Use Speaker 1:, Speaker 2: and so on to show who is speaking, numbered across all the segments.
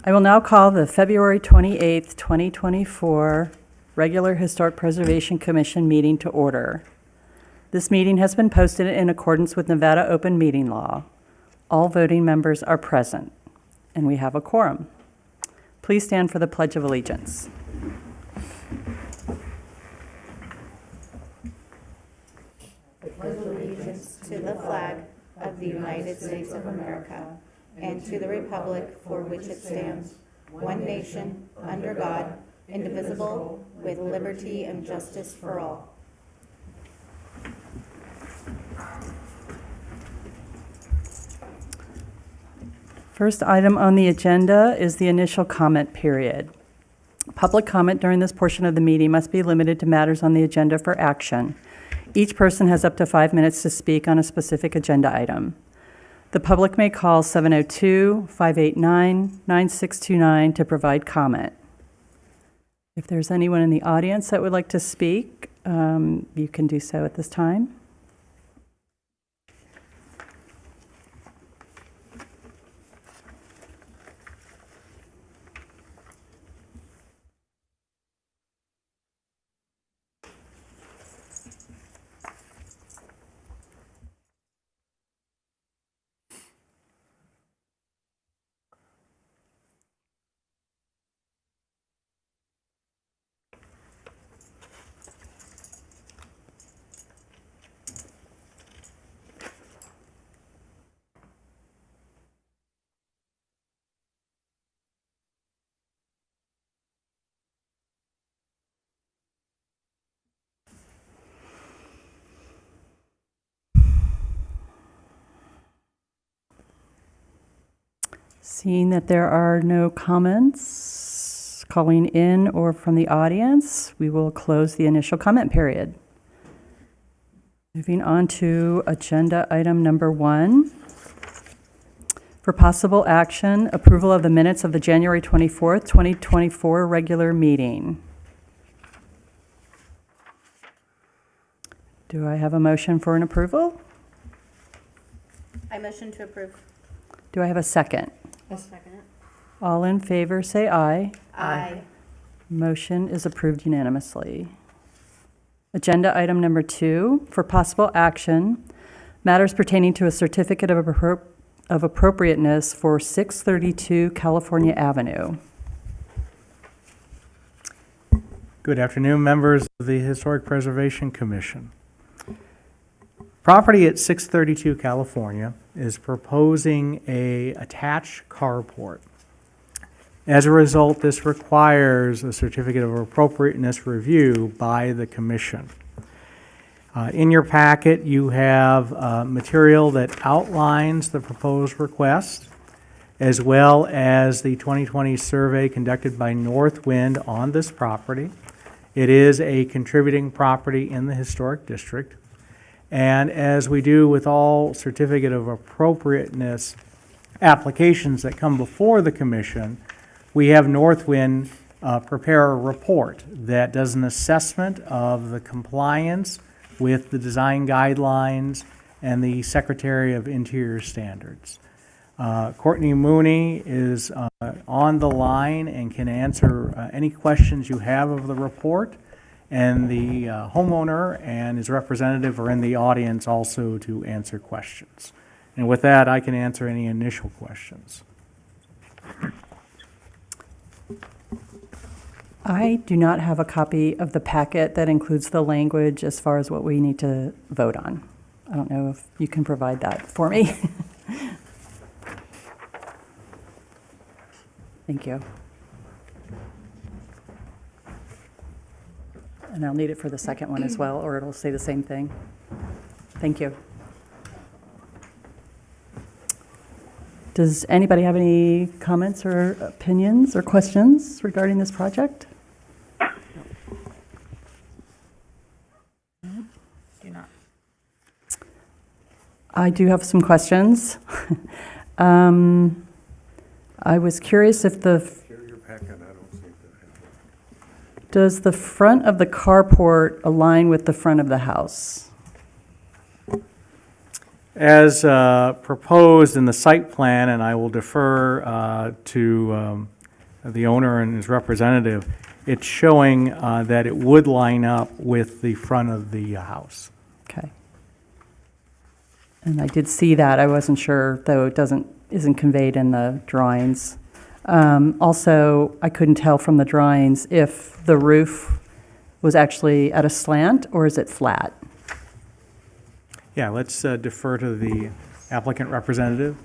Speaker 1: I will now call the February 28th, 2024 regular Historic Preservation Commission meeting to order. This meeting has been posted in accordance with Nevada open meeting law. All voting members are present, and we have a quorum. Please stand for the Pledge of Allegiance.
Speaker 2: Pledge allegiance to the flag of the United States of America and to the republic for which it stands, one nation, under God, indivisible, with liberty and justice for all.
Speaker 1: First item on the agenda is the initial comment period. Public comment during this portion of the meeting must be limited to matters on the agenda for action. Each person has up to 5 minutes to speak on a specific agenda item. The public may call 702-589-9629 to provide comment. If there's anyone in the audience that would like to speak, you can do so at this time. Seeing that there are no comments calling in or from the audience, we will close the initial comment period. Moving on to agenda item number 1. For possible action, approval of the minutes of the January 24th, 2024 regular meeting. Do I have a motion for an approval?
Speaker 2: I motion to approve.
Speaker 1: Do I have a second?
Speaker 2: I'll second it.
Speaker 1: All in favor, say aye.
Speaker 2: Aye.
Speaker 1: Motion is approved unanimously. Agenda item number 2, for possible action, matters pertaining to a certificate of appropriateness for 632 California Avenue.
Speaker 3: Good afternoon, members of the Historic Preservation Commission. Property at 632 California is proposing a attached carport. As a result, this requires a certificate of appropriateness review by the commission. In your packet, you have material that outlines the proposed request, as well as the 2020 survey conducted by Northwind on this property. It is a contributing property in the historic district. And as we do with all certificate of appropriateness applications that come before the commission, we have Northwind prepare a report that does an assessment of the compliance with the design guidelines and the Secretary of Interior standards. Courtney Mooney is on the line and can answer any questions you have of the report. And the homeowner and his representative are in the audience also to answer questions. And with that, I can answer any initial questions.
Speaker 1: I do not have a copy of the packet that includes the language as far as what we need to vote on. I don't know if you can provide that for me. Thank you. And I'll need it for the second one as well, or it'll say the same thing. Thank you. Does anybody have any comments or opinions or questions regarding this project?
Speaker 2: Do not.
Speaker 1: I do have some questions. I was curious if does the front of the carport align with the front of the house?
Speaker 3: As proposed in the site plan, and I will defer to the owner and his representative, it's showing that it would line up with the front of the house.
Speaker 1: Okay. And I did see that. I wasn't sure, though it isn't conveyed in the drawings. Also, I couldn't tell from the drawings if the roof was actually at a slant or is it flat?
Speaker 3: Yeah, let's defer to the applicant representative.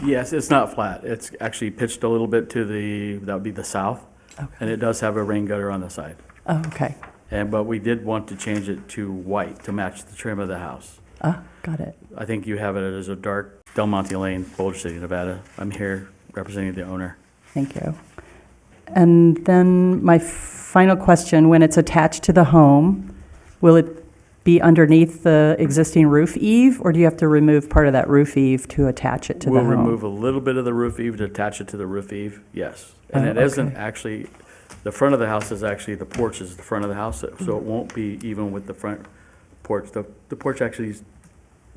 Speaker 4: Yes, it's not flat. It's actually pitched a little bit to that would be the south.
Speaker 1: Okay.
Speaker 4: And it does have a rain gutter on the side.
Speaker 1: Oh, okay.
Speaker 4: But we did want to change it to white to match the trim of the house.
Speaker 1: Got it.
Speaker 4: I think you have it as a dark Del Monte Lane, Boulder City, Nevada. I'm here representing the owner.
Speaker 1: Thank you. And then my final question, when it's attached to the home, will it be underneath the existing roof eave, or do you have to remove part of that roof eave to attach it to the
Speaker 4: We'll
Speaker 1: home?
Speaker 4: remove a little bit of the roof eave to attach it to the roof eave, yes. And
Speaker 1: Oh,
Speaker 4: it isn't
Speaker 1: okay.
Speaker 4: actually, the front of the house is actually, the porch is the front of the house, so it won't be even with the front porch. The porch actually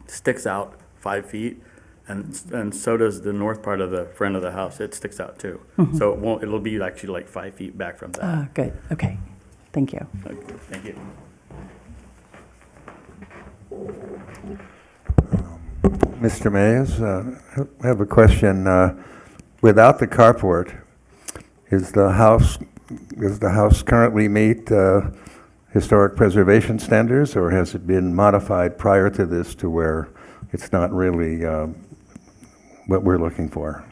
Speaker 4: sticks out 5 feet, and so does the north part of the front of the house. It sticks out too. So it'll be actually like 5 feet back from that.
Speaker 1: Good, okay. Thank you.
Speaker 4: Okay, thank you.
Speaker 5: Mr. Mays, I have a question. Without the carport, does the house currently meet historic preservation standards, or has it been modified prior to this to where it's not really what we're looking for?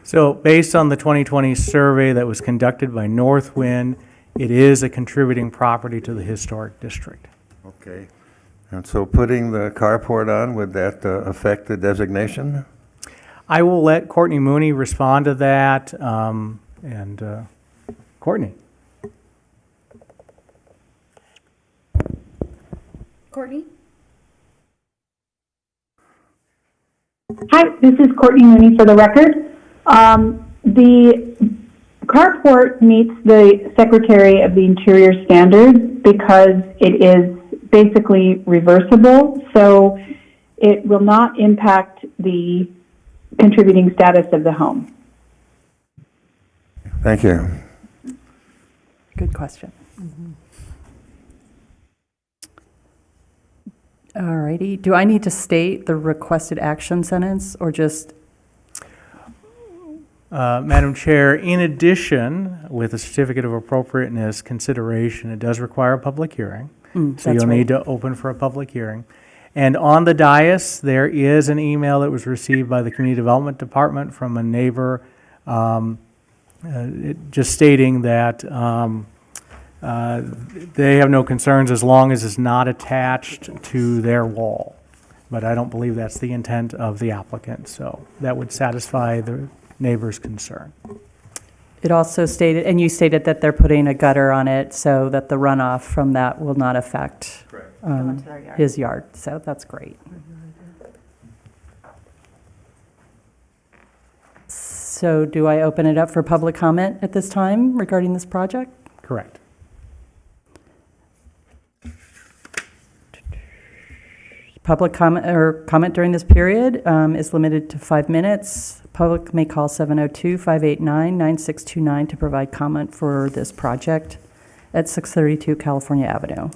Speaker 3: So based on the 2020 survey that was conducted by Northwind, it is a contributing property to the historic district.
Speaker 5: Okay. And so putting the carport on, would that affect the designation?
Speaker 3: I will let Courtney Mooney respond to that. Courtney?
Speaker 6: Courtney? Hi, this is Courtney Mooney for the record. The carport meets the Secretary of the Interior standards because it is basically reversible, so it will not impact the contributing status of the home.
Speaker 5: Thank you.
Speaker 1: Good question. All righty. Do I need to state the requested action sentence or just,
Speaker 3: Madam Chair, in addition, with a certificate of appropriateness consideration, it does require a public hearing. So
Speaker 1: that's
Speaker 3: you'll need
Speaker 1: right.
Speaker 3: to open for a public hearing. And on the dais, there is an email that was received by the Community Development Department from a neighbor just stating that they have no concerns as long as it's not attached to their wall. But I don't believe that's the intent of the applicant, so that would satisfy the neighbor's concern.
Speaker 1: it also stated, and you stated that they're putting a gutter on it so that the runoff from that will not affect his yard, so that's great. So do I open it up for public comment at this time regarding this project?
Speaker 3: Correct.
Speaker 1: Public comment or comment during this period is limited to 5 minutes. Public may call 702-589-9629 to provide comment for this project at 632 California Avenue.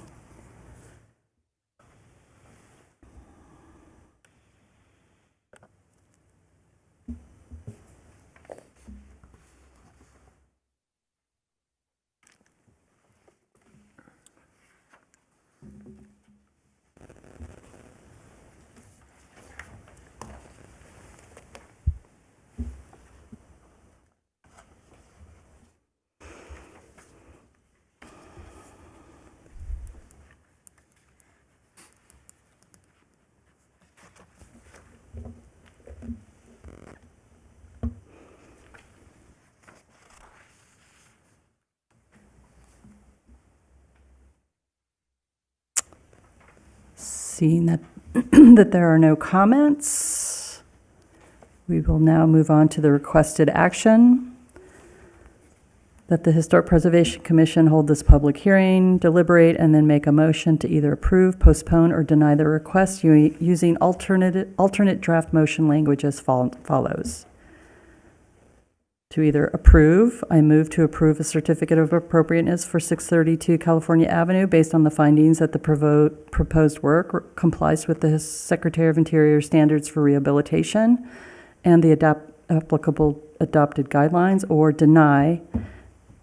Speaker 1: Seeing that, that there are no comments, we will now move on to the requested action. That the Historic Preservation Commission hold this public hearing, deliberate, and then make a motion to either approve, postpone, or deny the request using alternate draft motion language as follows. to either approve. I move to approve a certificate of appropriateness for 632 California Avenue based on the findings that the proposed work complies with the Secretary of Interior standards for rehabilitation and the applicable adopted guidelines, or deny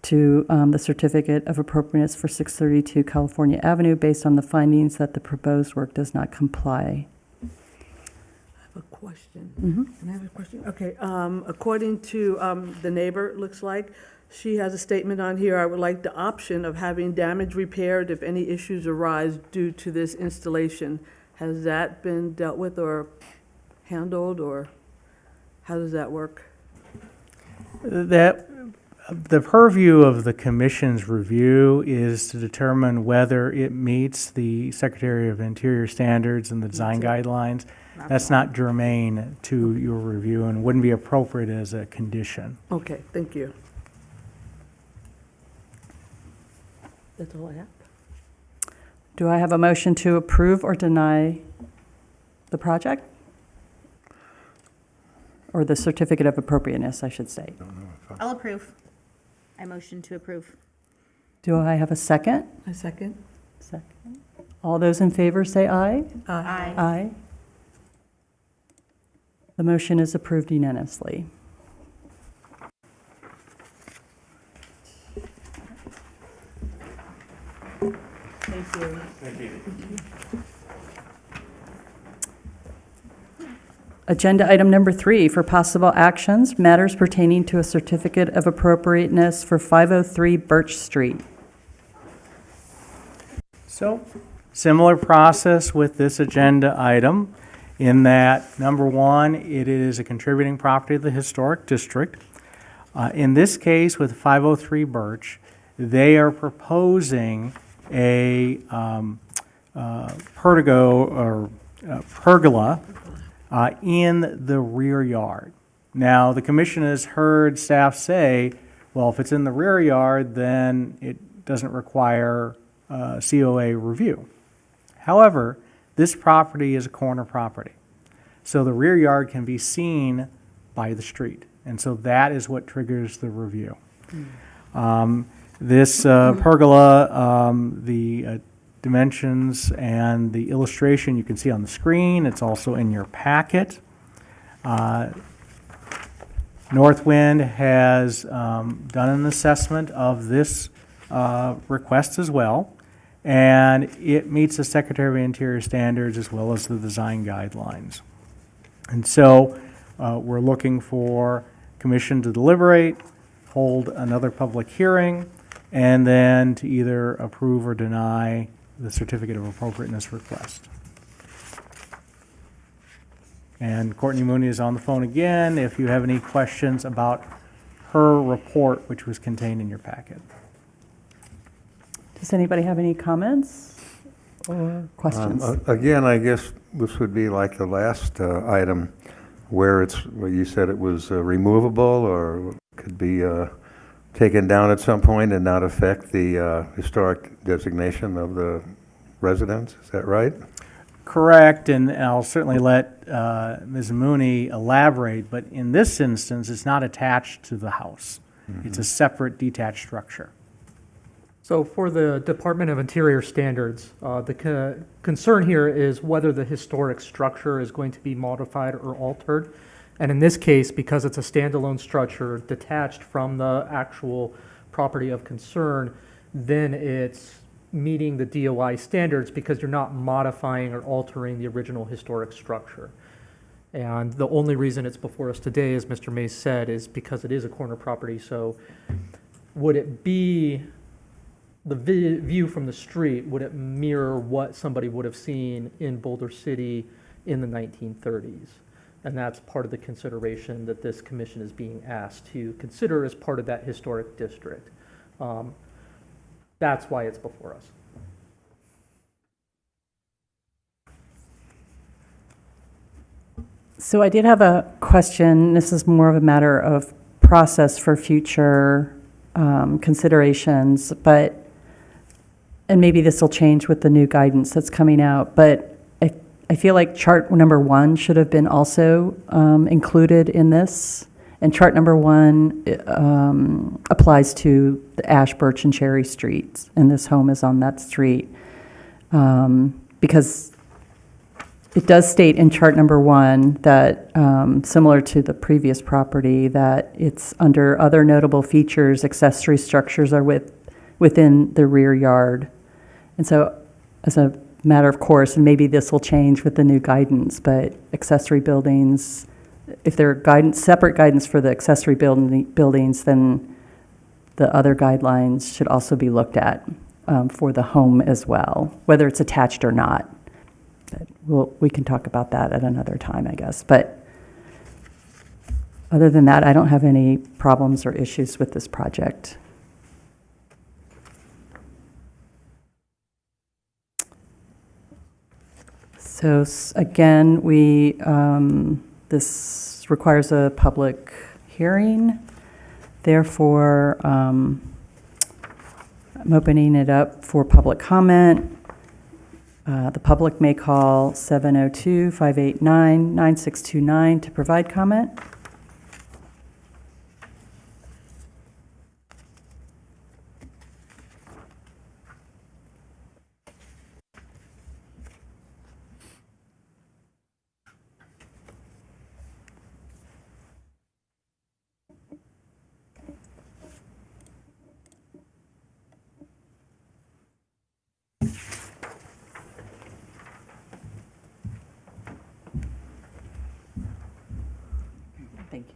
Speaker 1: to the certificate of appropriateness for 632 California Avenue based on the findings that the proposed work does not comply.
Speaker 7: A question. Can I have a question? Okay, according to the neighbor, it looks like, she has a statement on here, I would like the option of having damage repaired if any issues arise due to this installation. Has that been dealt with or handled, or how does that work?
Speaker 3: The purview of the commission's review is to determine whether it meets the Secretary of Interior standards and the design guidelines. That's not germane to your review and wouldn't be appropriate as a condition.
Speaker 7: Okay, thank you. That's all I have.
Speaker 1: Do I have a motion to approve or deny the project? Or the certificate of appropriateness, I should say.
Speaker 2: I'll approve. I motion to approve.
Speaker 1: Do I have a second?
Speaker 7: A second?
Speaker 1: Second. All those in favor say aye.
Speaker 2: Aye.
Speaker 1: Aye. The motion is approved unanimously.
Speaker 7: Thank you.
Speaker 1: Agenda item number 3 for possible actions, matters pertaining to a certificate of appropriateness for 503 Birch Street.
Speaker 3: So, similar process with this agenda item in that, number one, it is a contributing property of the historic district. In this case, with 503 Birch, they are proposing a pergola in the rear yard. Now, the commission has heard staff say, well, if it's in the rear yard, then it doesn't require COA review. However, this property is a corner property, so the rear yard can be seen by the street, and so that is what triggers the review. This pergola, the dimensions and the illustration you can see on the screen. It's also in your packet. Northwind has done an assessment of this request as well, and it meets the Secretary of Interior standards as well as the design guidelines. And so we're looking for commission to deliberate, hold another public hearing, and then to either approve or deny the certificate of appropriateness request. And Courtney Mooney is on the phone again if you have any questions about her report, which was contained in your packet.
Speaker 1: Does anybody have any comments or questions?
Speaker 5: Again, I guess this would be like the last item where you said it was removable or could be taken down at some point and not affect the historic designation of the residence. Is that right?
Speaker 3: Correct, and I'll certainly let Ms. Mooney elaborate, but in this instance, it's not attached to the house. It's a separate detached structure.
Speaker 8: So for the Department of Interior standards, the concern here is whether the historic structure is going to be modified or altered. And in this case, because it's a standalone structure detached from the actual property of concern, then it's meeting the DOI standards because you're not modifying or altering the original historic structure. And the only reason it's before us today, as Mr. Mays said, is because it is a corner property. So would it be the view from the street, would it mirror what somebody would have seen in Boulder City in the 1930s? And that's part of the consideration that this commission is being asked to consider as part of that historic district. That's why it's before us.
Speaker 1: So I did have a question. This is more of a matter of process for future considerations, and maybe this will change with the new guidance that's coming out, but I feel like chart number 1 should have been also included in this, And chart number 1 applies to the Ash, Birch, and Cherry Streets, and this home is on that street. Because it does state in chart number 1 that, similar to the previous property, that it's under other notable features, accessory structures are within the rear yard. And so, as a matter of course, and maybe this will change with the new guidance, but accessory buildings, if there are separate guidance for the accessory buildings, then the other guidelines should also be looked at for the home as well, whether it's attached or not. But we can talk about that at another time, I guess. But other than that, I don't have any problems or issues with this project. So again, this requires a public hearing. Therefore, I'm opening it up for public comment. The public may call 702-589-9629 to provide comment. Thank you.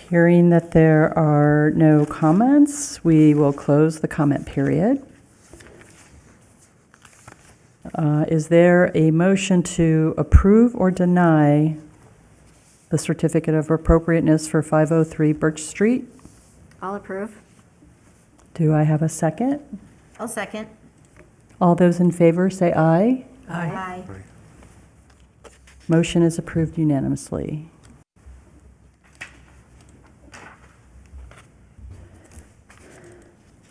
Speaker 1: Hearing that there are no comments, we will close the comment period. Is there a motion to approve or deny the certificate of appropriateness for 503 Birch Street?
Speaker 2: I'll approve.
Speaker 1: Do I have a second?
Speaker 2: I'll second.
Speaker 1: All those in favor say aye.
Speaker 2: Aye.
Speaker 1: Motion is approved unanimously.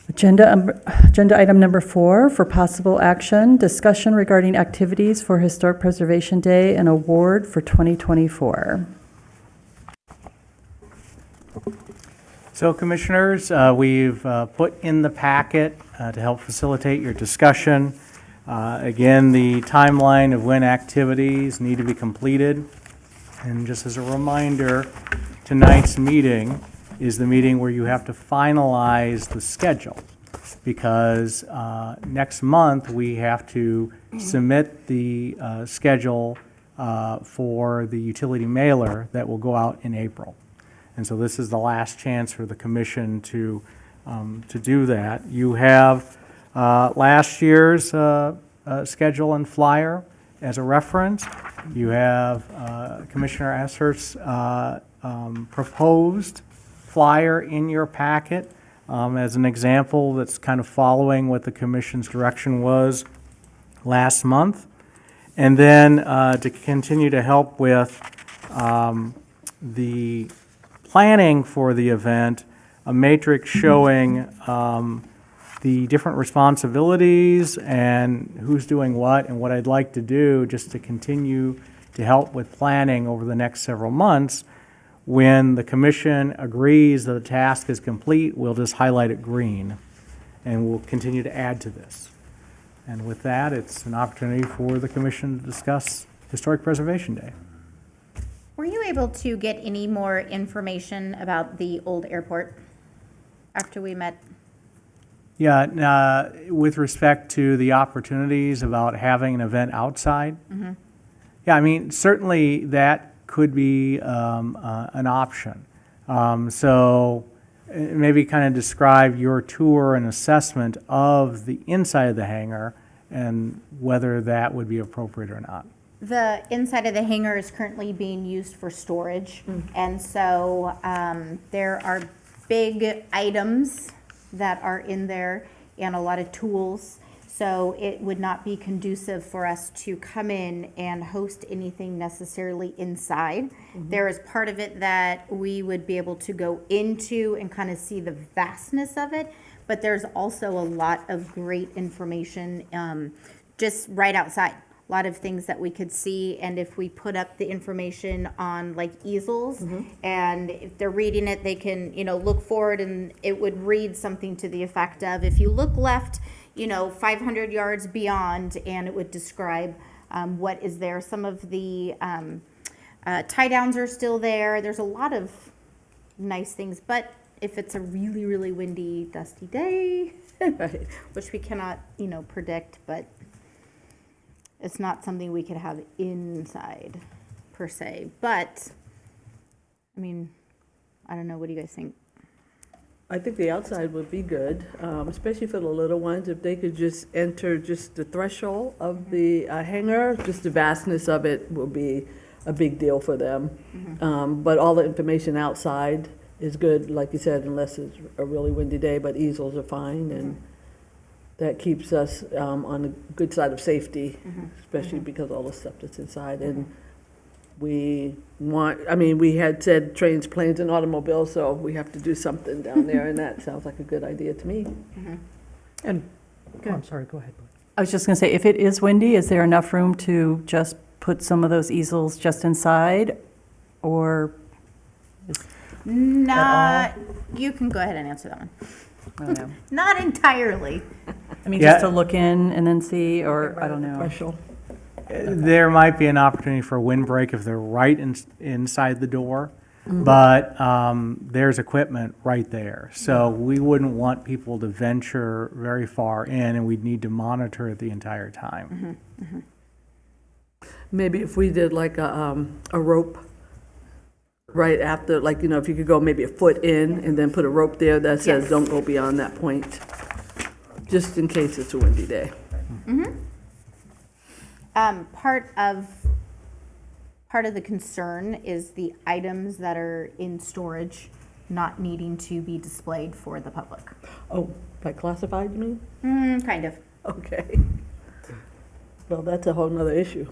Speaker 1: Agenda item number 4 for possible action, discussion regarding activities for Historic Preservation Day and award for 2024.
Speaker 3: So Commissioners, we've put in the packet to help facilitate your discussion. Again, the timeline of when activities need to be completed. And just as a reminder, tonight's meeting is the meeting where you have to finalize the schedule, because next month we have to submit the schedule for the utility mailer that will go out in April. And so this is the last chance for the commission to do that. You have last year's schedule and flyer as a reference. You have Commissioner Esser's proposed flyer in your packet as an example that's kind of following what the commission's direction was last month. And then to continue to help with the planning for the event, a matrix showing the different responsibilities and who's doing what, and what I'd like to do just to continue to help with planning over the next several months. When the commission agrees that the task is complete, we'll just highlight it green, and we'll continue to add to this. And with that, it's an opportunity for the commission to discuss Historic Preservation Day.
Speaker 2: Were you able to get any more information about the old airport after we met?
Speaker 3: Yeah, with respect to the opportunities about having an event outside, yeah, I mean, certainly that could be an option. So maybe kind of describe your tour and assessment of the inside of the hangar and whether that would be appropriate or not.
Speaker 2: The inside of the hangar is currently being used for storage, and so there are big items that are in there and a lot of tools. So it would not be conducive for us to come in and host anything necessarily inside. There is part of it that we would be able to go into and kind of see the vastness of it, but there's also a lot of great information just right outside. A lot of things that we could see, and if we put up the information on like easels, and if they're reading it, they can, look forward, and it would read something to the effect of, if you look left, 500 yards beyond, and it would describe what is there. Some of the tie downs are still there. There's a lot of nice things, but if it's a really, really windy, dusty day, which we cannot, predict, but it's not something we could have inside per se. But, I mean, I don't know. What do you guys think?
Speaker 7: I think the outside would be good, especially for the little ones, if they could just enter just the threshold of the hangar, just the vastness of it will be a big deal for them. But all the information outside is good, like you said, unless it's a really windy day, but easels are fine, and that keeps us on the good side of safety, especially because all the stuff that's inside. And we had said trains, planes, and automobiles, so we have to do something down there, and that sounds like a good idea to me.
Speaker 8: And, oh, I'm sorry, go ahead.
Speaker 1: I was just going to say, if it is windy, is there enough room to just put some of those easels just inside? Or,
Speaker 2: Not, you can go ahead and answer that one.
Speaker 1: I don't know.
Speaker 2: Not entirely.
Speaker 1: I mean,
Speaker 3: Yeah.
Speaker 1: just to look in and then see, or I don't know.
Speaker 7: Threshold.
Speaker 3: There might be an opportunity for a windbreak if they're right inside the door, but there's equipment right there. So we wouldn't want people to venture very far in, and we'd need to monitor it the entire time.
Speaker 7: Maybe if we did like a rope right after, like, if you could go maybe a foot in and then put a rope there that says,
Speaker 2: Yes.
Speaker 7: don't go beyond that point, just in case it's a windy day.
Speaker 2: Part of the concern is the items that are in storage not needing to be displayed for the public.
Speaker 7: Oh, like classified, you mean?
Speaker 2: Kind of.
Speaker 7: Okay. Well, that's a whole nother issue.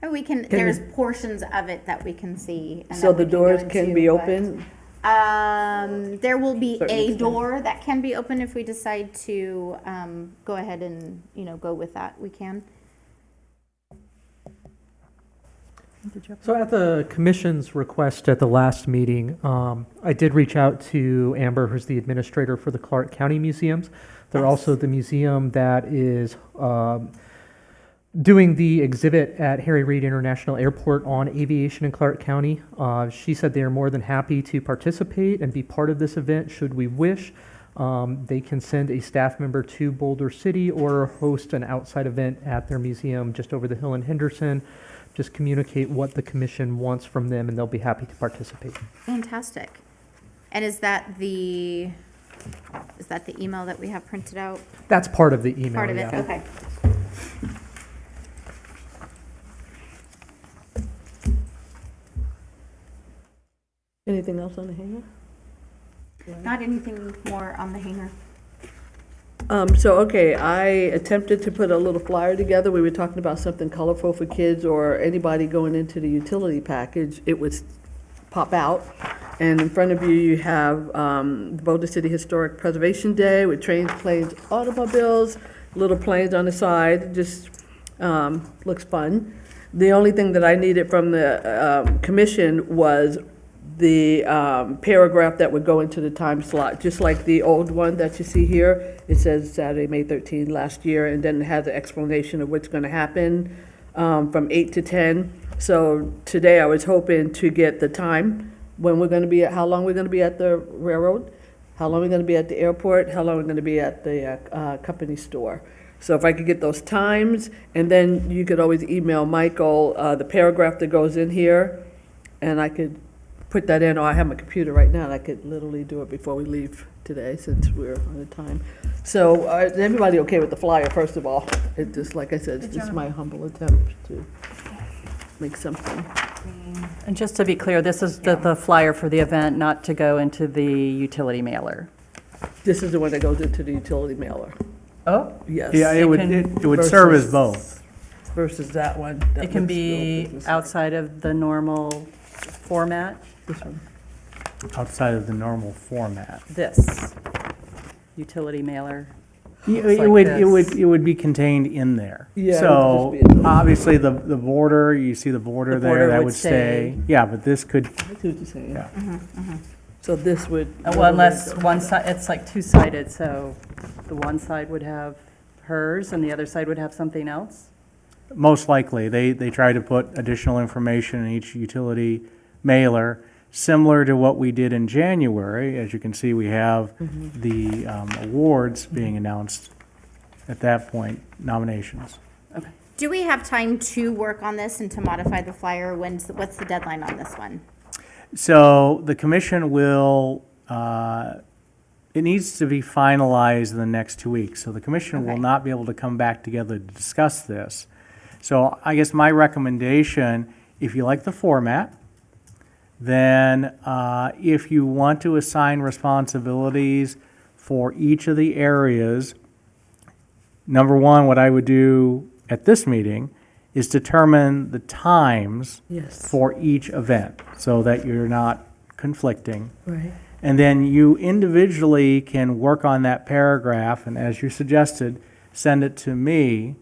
Speaker 2: And we can, there's portions of it that we can see. And
Speaker 7: So
Speaker 2: that we
Speaker 7: the
Speaker 2: go
Speaker 7: doors can
Speaker 2: into,
Speaker 7: be
Speaker 2: but,
Speaker 7: open?
Speaker 2: There will be
Speaker 7: Certain
Speaker 2: a
Speaker 7: extent.
Speaker 2: door that can be open if we decide to go ahead and, go with that. We can.
Speaker 8: So at the commission's request at the last meeting, I did reach out to Amber, who's the administrator for the Clark County Museums. They're also the museum that is doing the exhibit at Harry Reid International Airport on aviation in Clark County. She said they are more than happy to participate and be part of this event should we wish. They can send a staff member to Boulder City or host an outside event at their museum just over the hill in Henderson. Just communicate what the commission wants from them, and they'll be happy to participate.
Speaker 2: Fantastic. And is that the email that we have printed out?
Speaker 8: That's part of the email.
Speaker 2: Part of it?
Speaker 8: yeah.
Speaker 2: Okay.
Speaker 7: Anything else on the hangar?
Speaker 2: Not anything more on the hanger.
Speaker 7: Okay, I attempted to put a little flyer together. We were talking about something colorful for kids or anybody going into the utility package. It would pop out. And in front of you, you have Boulder City Historic Preservation Day with trains, planes, automobiles, little planes on the side. Just looks fun. The only thing that I needed from the commission was the paragraph that would go into the time slot, just like the old one that you see here. It says Saturday, May 13 last year, and then it has an explanation of what's going to happen from 8 to 10. So today I was hoping to get the time, when we're going to be at, how long we're going to be at the railroad, how long we're going to be at the airport, how long we're going to be at the company store. So if I could get those times, and then you could always email Michael the paragraph that goes in here, and I could put that in, or I have my computer right now, and I could literally do it before we leave today, since we're on the time. So, is everybody okay with the flyer, first of all? It just, like I said, it's just my humble attempt to make something.
Speaker 1: And just to be clear, this is the flyer for the event, not to go into the utility mailer.
Speaker 7: This is the one that goes into the utility mailer.
Speaker 1: Oh,
Speaker 7: Yes.
Speaker 3: Yeah,
Speaker 1: It
Speaker 3: it would,
Speaker 1: can-
Speaker 3: it would serve as
Speaker 7: versus-
Speaker 3: both.
Speaker 7: Versus that one. that
Speaker 1: it can
Speaker 7: looks real
Speaker 1: be
Speaker 7: business-like.
Speaker 1: outside of the normal format,
Speaker 7: This one.
Speaker 3: Outside of the normal format.
Speaker 1: this utility mailer.
Speaker 3: It
Speaker 1: like
Speaker 3: would,
Speaker 1: this.
Speaker 3: it would be contained in there.
Speaker 7: Yeah, it would
Speaker 3: So,
Speaker 7: just be a little-
Speaker 3: obviously, the border, you see the border
Speaker 1: The
Speaker 3: there,
Speaker 1: border
Speaker 3: that
Speaker 1: would
Speaker 3: would stay. Yeah, but this could,
Speaker 7: I see what you're saying.
Speaker 3: yeah.
Speaker 7: So this would.
Speaker 1: Well, unless one side, it's like two-sided, so the one side would have hers and the other side would have something else?
Speaker 3: Most likely, they try to put additional information in each utility mailer, similar to what we did in January. As you can see, we have the awards being announced at that point, nominations.
Speaker 2: Do we have time to work on this and to modify the flyer? What's the deadline on this one?
Speaker 3: So the commission will, it needs to be finalized in the next 2 weeks. So the commission will
Speaker 2: Okay.
Speaker 3: not be able to come back together to discuss this. So I guess my recommendation, if you like the format, then if you want to assign responsibilities for each of the areas, number one, what I would do at this meeting is determine the times
Speaker 7: Yes.
Speaker 3: for each event so that you're not conflicting.
Speaker 7: Right.
Speaker 3: And then you individually can work on that paragraph, and as you suggested, send it to me,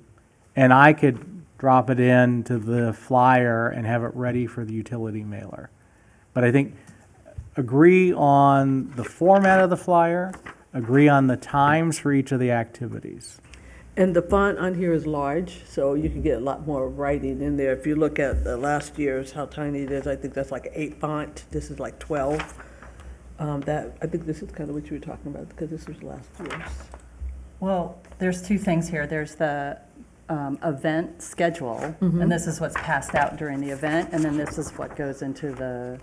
Speaker 3: and I could drop it into the flyer and have it ready for the utility mailer. But I think agree on the format of the flyer, agree on the times for each of the activities.
Speaker 7: And the font on here is large, so you can get a lot more writing in there. If you look at the last year's, how tiny it is, I think that's like 8 font. This is like 12. I think this is kind of what you were talking about, because this was last year's.
Speaker 1: Well, there's two things here. There's the event schedule, and this is what's passed out during the event, and then this is what goes into the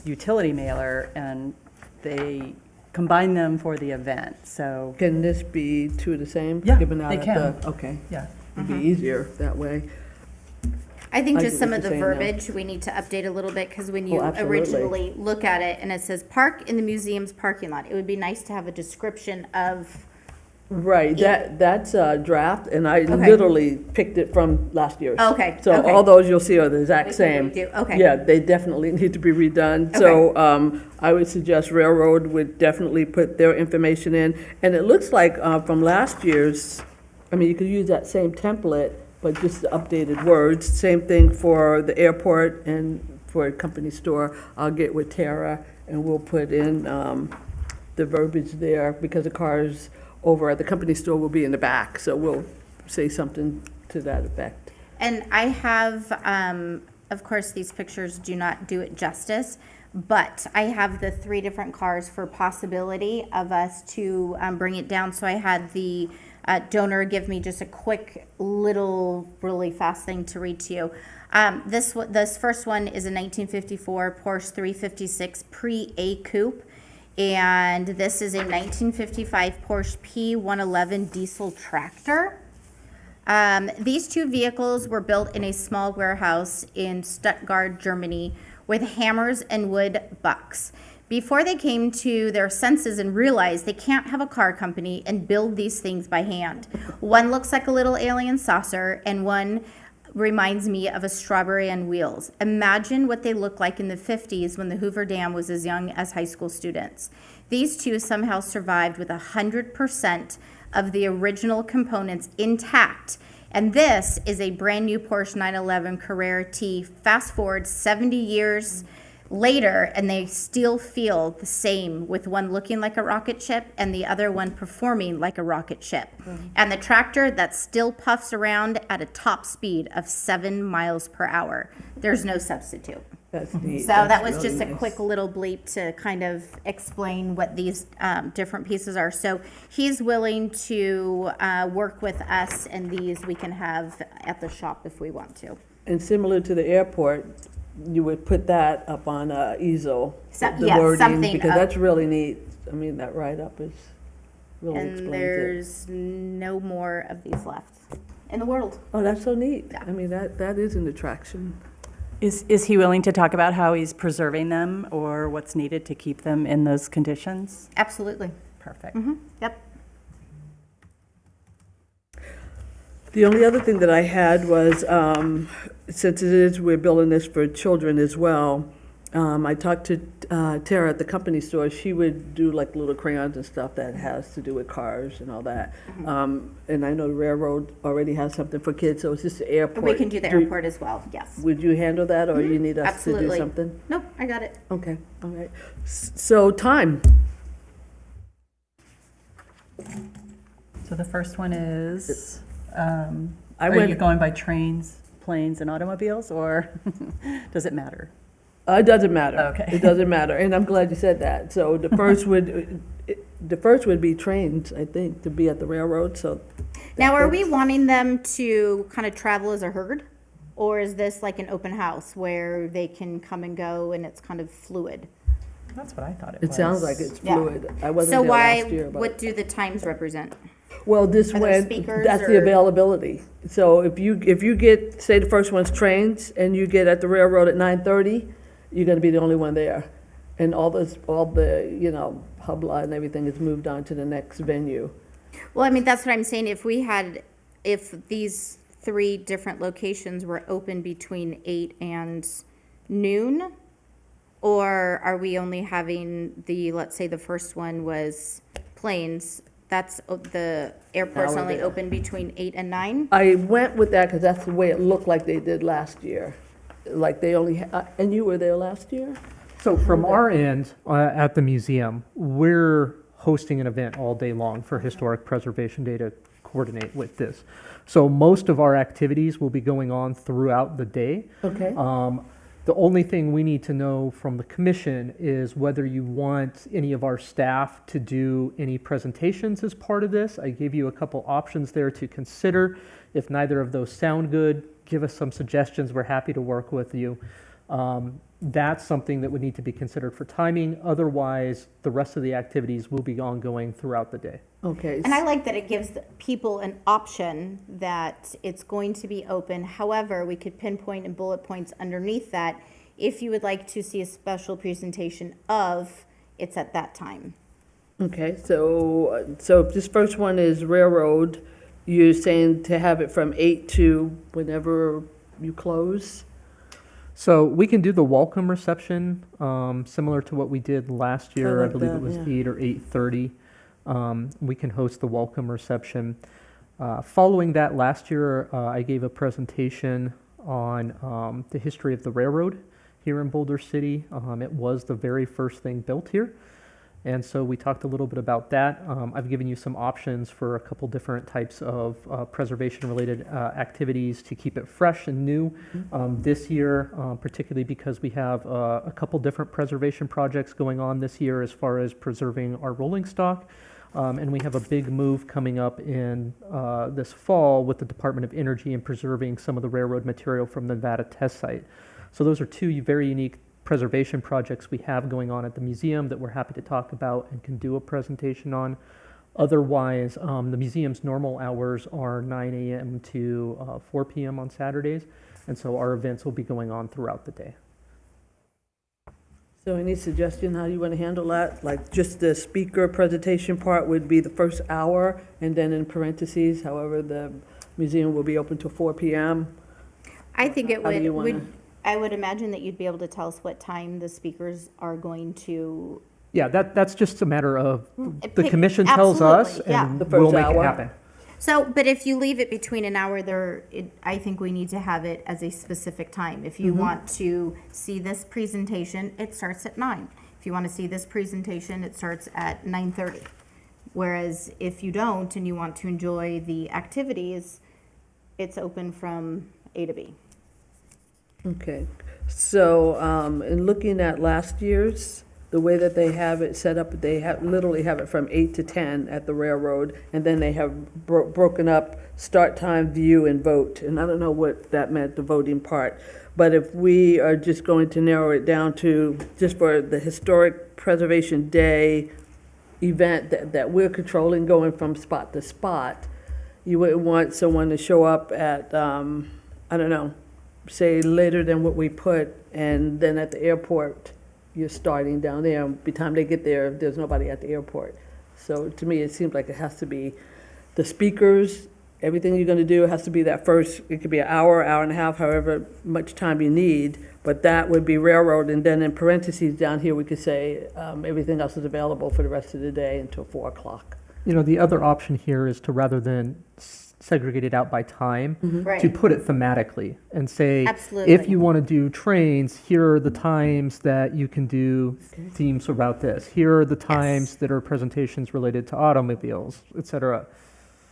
Speaker 1: utility mailer, and they combine them for the event, so,
Speaker 7: Can this be two of the same?
Speaker 1: Yeah,
Speaker 7: given out
Speaker 1: they
Speaker 7: at
Speaker 1: can.
Speaker 7: the- Okay,
Speaker 1: yeah.
Speaker 7: it'd be easier that way.
Speaker 2: I think
Speaker 7: I
Speaker 2: just
Speaker 7: get
Speaker 2: some
Speaker 7: what
Speaker 2: of the
Speaker 7: you're saying now.
Speaker 2: verbiage we need to update a little bit, because when you
Speaker 7: absolutely.
Speaker 2: originally look at it and it says park in the museum's parking lot, it would be nice to have a description of,
Speaker 7: Right, that's a draft, and I
Speaker 2: Okay.
Speaker 7: literally picked it from last year's.
Speaker 2: Okay,
Speaker 7: So
Speaker 2: okay.
Speaker 7: all those you'll see are the exact
Speaker 2: We can
Speaker 7: same.
Speaker 2: redo, okay.
Speaker 7: Yeah, they definitely need to be redone. So I would suggest Railroad would definitely put their information in. And it looks like from last year's, I mean, you could use that same template, but just the updated words. Same thing for the airport and for a company store. I'll get with Tara and we'll put in the verbiage there, because the cars over at the company store will be in the back, so we'll say something to that effect.
Speaker 2: and I have, of course, these pictures do not do it justice, but I have the 3 different cars for possibility of us to bring it down. So I had the donor give me just a quick little, really fast thing to read to you. This first one is a 1954 Porsche 356 Pre-A Coupe. And this is a 1955 Porsche P111 diesel tractor. These 2 vehicles were built in a small warehouse in Stuttgart, Germany, with hammers and wood bucks. Before they came to their senses and realized they can't have a car company and build these things by hand. One looks like a little alien saucer, and one reminds me of a strawberry on wheels. Imagine what they looked like in the 50s when the Hoover Dam was as young as high school students. These 2 somehow survived with 100% of the original components intact. And this is a brand new Porsche 911 Carrera T. Fast forward 70 years later, and they still feel the same, with one looking like a rocket ship and the other one performing like a rocket ship. And the tractor that still puffs around at a top speed of 7 miles per hour. There's no substitute.
Speaker 7: That's neat.
Speaker 2: So that
Speaker 7: That's
Speaker 2: was
Speaker 7: really
Speaker 2: just a
Speaker 7: nice.
Speaker 2: quick little bleep to kind of explain what these different pieces are. So he's willing to work with us, and these we can have at the shop if we want to.
Speaker 7: And similar to the airport, you would put that up on easel,
Speaker 2: So-
Speaker 7: the
Speaker 2: yes,
Speaker 7: wording,
Speaker 2: something
Speaker 7: because
Speaker 2: up.
Speaker 7: that's really neat. I mean, that write-up is, really
Speaker 2: And
Speaker 7: explains it.
Speaker 2: there's no more of these left in the world.
Speaker 7: Oh, that's so neat.
Speaker 2: Yeah.
Speaker 7: I mean, that is an attraction.
Speaker 1: Is he willing to talk about how he's preserving them or what's needed to keep them in those conditions?
Speaker 2: Absolutely.
Speaker 1: Perfect.
Speaker 2: Yep.
Speaker 7: The only other thing that I had was, since we're building this for children as well, I talked to Tara at the company store. She would do like little crayons and stuff that has to do with cars and all that. And I know the railroad already has something for kids, so it's just the airport.
Speaker 2: We can do the airport as well, yes.
Speaker 7: Would you handle that, or you need us to do
Speaker 2: Absolutely.
Speaker 7: something?
Speaker 2: Nope, I got it.
Speaker 7: Okay, all right. So time.
Speaker 1: So the first one is,
Speaker 7: I
Speaker 1: are you
Speaker 7: went,
Speaker 1: going by trains, planes, and automobiles, or does it matter?
Speaker 7: it doesn't matter.
Speaker 1: Okay.
Speaker 7: It doesn't matter, and I'm glad you said that. So the first would be trains, I think, to be at the railroad, so.
Speaker 2: Now, are we wanting them to kind of travel as a herd? Or is this like an open house where they can come and go and it's kind of fluid?
Speaker 1: That's what I thought it was.
Speaker 7: It sounds like it's
Speaker 2: Yeah.
Speaker 7: fluid. I wasn't
Speaker 2: So
Speaker 7: there
Speaker 2: why,
Speaker 7: last year, but.
Speaker 2: what do the times represent?
Speaker 7: Well, this
Speaker 2: Are there
Speaker 7: went,
Speaker 2: speakers
Speaker 7: that's the
Speaker 2: or-
Speaker 7: availability. So if you get, say the first one's trains, and you get at the railroad at 9:30, you're gonna be the only one there. And all the, hubla and everything is moved on to the next venue.
Speaker 2: Well, I mean, that's what I'm saying. If these 3 different locations were open between 8 and noon, or are we only having let's say the first one was planes, the airport's
Speaker 7: Hour
Speaker 2: only
Speaker 7: there.
Speaker 2: open between 8 and 9?
Speaker 7: I went with that because that's the way it looked like they did last year. Like they only, and you were there last year?
Speaker 8: So from our end, at the museum, we're hosting an event all day long for Historic Preservation Day to coordinate with this. So most of our activities will be going on throughout the day.
Speaker 7: Okay.
Speaker 8: The only thing we need to know from the commission is whether you want any of our staff to do any presentations as part of this. I gave you a couple options there to consider. If neither of those sound good, give us some suggestions. We're happy to work with you. That's something that would need to be considered for timing. Otherwise, the rest of the activities will be ongoing throughout the day.
Speaker 7: Okay.
Speaker 2: And I like that it gives the people an option that it's going to be open. However, we could pinpoint in bullet points underneath that if you would like to see a special presentation of, it's at that time.
Speaker 7: Okay, so if this first one is railroad, you're saying to have it from 8 to whenever you close?
Speaker 8: So we can do the welcome reception, similar to what we did last year. I
Speaker 7: like
Speaker 8: believe
Speaker 7: that,
Speaker 8: it was
Speaker 7: yeah.
Speaker 8: 8 or 8:30. We can host the welcome reception. Following that, last year, I gave a presentation on the history of the railroad here in Boulder City. It was the very first thing built here. And so we talked a little bit about that. I've given you some options for a couple different types of preservation-related activities to keep it fresh and new. This year, particularly because we have a couple different preservation projects going on this year as far as preserving our rolling stock. And we have a big move coming up in this fall with the Department of Energy and preserving some of the railroad material from the Nevada test site. So those are 2 very unique preservation projects we have going on at the museum that we're happy to talk about and can do a presentation on. Otherwise, the museum's normal hours are 9 a.m. to 4 p.m. on Saturdays, and so our events will be going on throughout the day.
Speaker 7: So any suggestion how you want to handle that? Like just the speaker presentation part would be the first hour, and then in parentheses, however, the museum will be open till 4 p.m.?
Speaker 2: I think it
Speaker 7: How do you
Speaker 2: would,
Speaker 7: wanna-
Speaker 2: I would imagine that you'd be able to tell us what time the speakers are going to.
Speaker 8: Yeah, that's just a matter of the
Speaker 2: pick-
Speaker 8: commission tells us,
Speaker 2: absolutely, yeah.
Speaker 8: and
Speaker 7: The
Speaker 8: we'll
Speaker 7: first
Speaker 8: make it
Speaker 7: hour.
Speaker 8: happen.
Speaker 2: So, but if you leave it between an hour there, I think we need to have it as a specific time. If you want to see this presentation, it starts at 9. If you want to see this presentation, it starts at 9:30. Whereas if you don't and you want to enjoy the activities, it's open from A to B.
Speaker 7: Okay, so, in looking at last year's, the way that they have it set up, they literally have it from 8 to 10 at the railroad, and then they have broken up start time, view, and vote. And I don't know what that meant, the voting part. But if we are just going to narrow it down to, just for the Historic Preservation Day event that we're controlling, going from spot to spot, you wouldn't want someone to show up at, I don't know, say later than what we put, and then at the airport, you're starting down there. By the time they get there, there's nobody at the airport. So to me, it seems like it has to be the speakers everything you're gonna do has to be that first, it could be an hour, hour and a half, however much time you need, but that would be railroad, and then in parentheses down here, we could say, everything else is available for the rest of the day until 4 o'clock.
Speaker 8: You know, the other option here is to, rather than segregate it out by time,
Speaker 2: Right.
Speaker 8: to put it thematically and say,
Speaker 2: Absolutely.
Speaker 8: if you want to do trains, here are the times that you can do themes about this. Here are the times that are presentations related to automobiles, et cetera.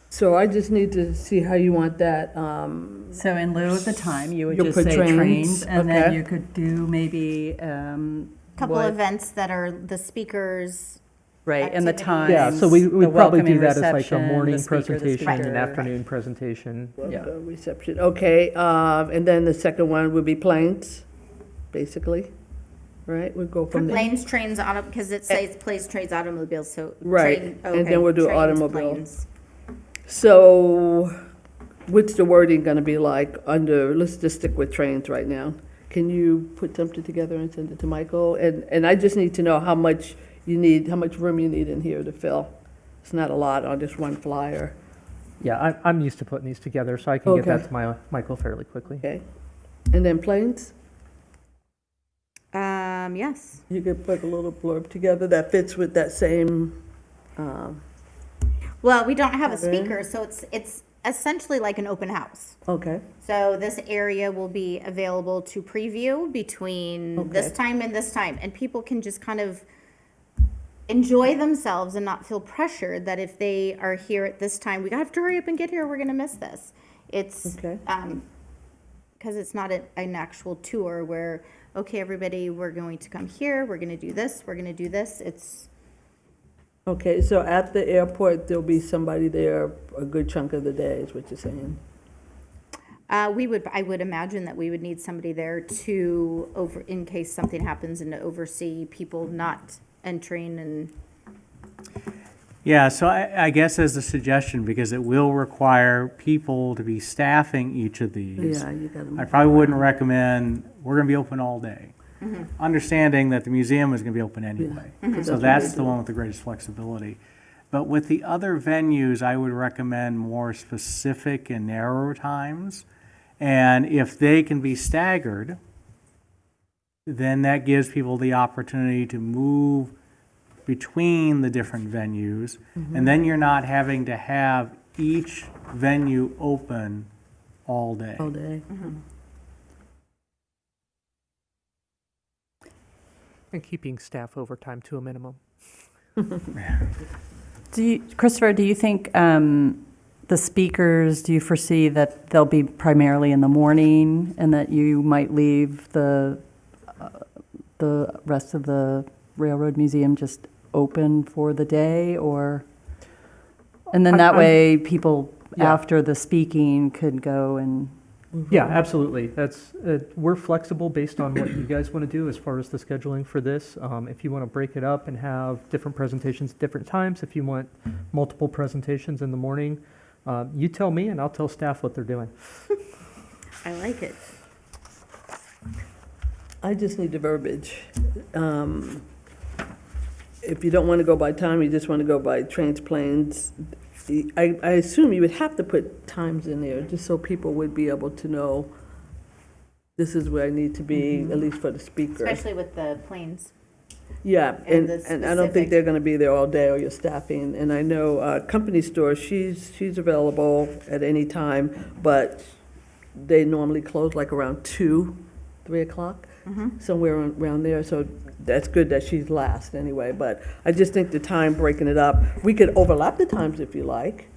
Speaker 7: So I just need to see how you want that,
Speaker 1: So in lieu of the time, you would
Speaker 7: You'll
Speaker 1: just
Speaker 7: put
Speaker 1: say
Speaker 7: trains,
Speaker 1: trains, and then
Speaker 7: okay.
Speaker 1: you could do maybe,
Speaker 2: Couple
Speaker 1: what-
Speaker 2: events that are the speakers.
Speaker 1: right, and the
Speaker 2: activities.
Speaker 1: times.
Speaker 8: Yeah, so we
Speaker 1: the
Speaker 8: would probably do
Speaker 1: welcoming
Speaker 8: that as like a
Speaker 1: reception,
Speaker 8: morning
Speaker 1: the speaker, the
Speaker 8: presentation and an
Speaker 1: speaker.
Speaker 8: afternoon presentation. Yeah.
Speaker 7: reception, okay, and then the second one would be planes, basically, right? We'd go from there.
Speaker 2: Planes, trains, auto, because it says planes, trains, automobiles, so.
Speaker 7: Right,
Speaker 2: train-
Speaker 7: and then
Speaker 2: okay,
Speaker 7: we'll do
Speaker 2: trains,
Speaker 7: automobile.
Speaker 2: planes.
Speaker 7: So, what's the wording gonna be like under, let's just stick with trains right now. Can you put something together and send it to Michael? And I just need to know how much you need, how much room you need in here to fill. It's not a lot on just one flyer,
Speaker 8: Yeah, I'm used to putting these together, so I can get
Speaker 7: Okay.
Speaker 8: that to Michael fairly quickly.
Speaker 7: okay? And then planes,
Speaker 2: Yes.
Speaker 7: you could put a little blurb together that fits with that same,
Speaker 2: Well, we don't have a
Speaker 7: Okay.
Speaker 2: speaker, so it's essentially like an open house.
Speaker 7: okay,
Speaker 2: So this area will be available to preview between this
Speaker 7: Okay.
Speaker 2: time and this time, and people can just kind of enjoy themselves and not feel pressured that if they are here at this time, we have to hurry up and get here, we're gonna miss this. It's,
Speaker 7: Okay.
Speaker 2: because it's not an actual tour where, okay, everybody, we're going to come here, we're gonna do this, we're gonna do this. It's,
Speaker 7: okay, so at the airport, there'll be somebody there a good chunk of the day, is what you're saying?
Speaker 2: I would imagine that we would need somebody there to in case something happens, and to oversee people not entering and,
Speaker 3: Yeah, so I guess as a suggestion, because it will require people to be staffing each of these.
Speaker 7: Yeah, you gotta.
Speaker 3: I probably wouldn't recommend, we're gonna be open all day. Understanding that the museum is gonna be open anyway. So that's the one with the greatest flexibility. But with the other venues, I would recommend more specific and narrower times. And if they can be staggered, then that gives people the opportunity to move between the different venues. And then you're not having to have each venue open all day.
Speaker 7: All day.
Speaker 8: And keeping staff overtime to a minimum.
Speaker 1: Christopher, do you think the speakers, do you foresee that they'll be primarily in the morning and that you might leave the rest of the Railroad Museum just open for the day, or? And then that way, people
Speaker 8: Yeah.
Speaker 1: after the speaking could go and,
Speaker 8: Yeah, absolutely. That's, we're flexible based on what you guys want to do as far as the scheduling for this. If you want to break it up and have different presentations at different times, if you want multiple presentations in the morning, you tell me and I'll tell staff what they're doing.
Speaker 2: I like it.
Speaker 7: I just need the verbiage. If you don't want to go by time, you just want to go by trains, planes, I assume you would have to put times in there, just so people would be able to know this is where I need to be, at least for the speaker.
Speaker 2: Especially with the planes.
Speaker 7: Yeah,
Speaker 2: and
Speaker 7: and
Speaker 2: the
Speaker 7: I don't think
Speaker 2: specific-
Speaker 7: they're gonna be there all day, or you're staffing, and I know, Company Store, she's available at any time, but they normally close like around 2, 3 o'clock, somewhere around there, so that's good that she's last anyway, but I just think the time, breaking it up, we could overlap the times if you like,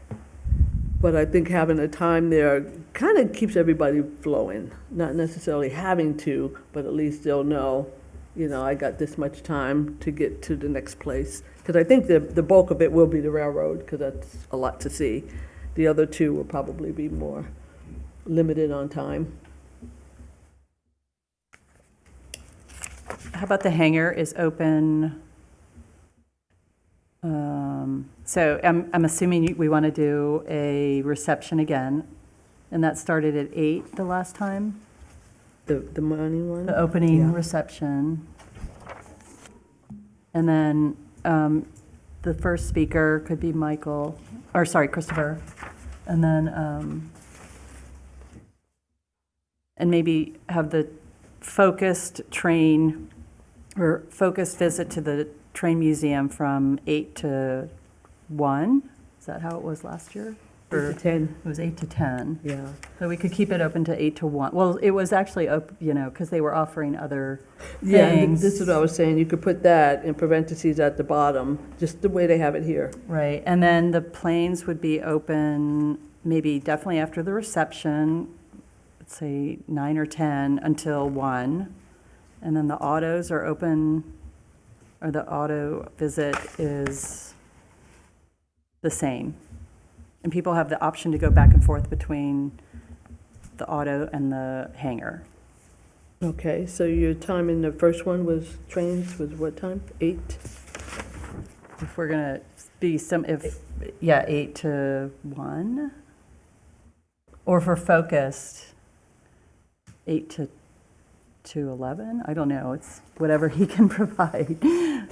Speaker 7: but I think having a time there kind of keeps everybody flowing, not necessarily having to, but at least they'll know, you know, I got this much time to get to the next place. Because I think the bulk of it will be the railroad, because that's a lot to see. The other two will probably be more limited on time.
Speaker 1: how about the hangar is open? So I'm assuming we want to do a reception again, and that started at 8 the last time?
Speaker 7: The morning one?
Speaker 1: The opening
Speaker 7: Yeah.
Speaker 1: reception. And then the first speaker could be Christopher. And then, and maybe have the focused train, or focused visit to the train museum from 8 to 1? Is that how it was last year? Or
Speaker 7: 10,
Speaker 1: it was 8 to 10.
Speaker 7: yeah.
Speaker 1: So we could keep it open to 8 to 1. Well, it was actually, because they were offering other
Speaker 7: Yeah, and
Speaker 1: things.
Speaker 7: this is what I was saying, you could put that in parentheses at the bottom, just the way they have it here.
Speaker 1: Right, and then the planes would be open maybe definitely after the reception, let's say 9 or 10 until 1. And then the autos are open, or the auto visit is the same. And people have the option to go back and forth between the auto and the hangar.
Speaker 7: Okay, so your time in the first one was, trains was what time? 8?
Speaker 1: If we're gonna be 8 to 1? Or for focused, 8 to 11? I don't know, it's whatever he can provide,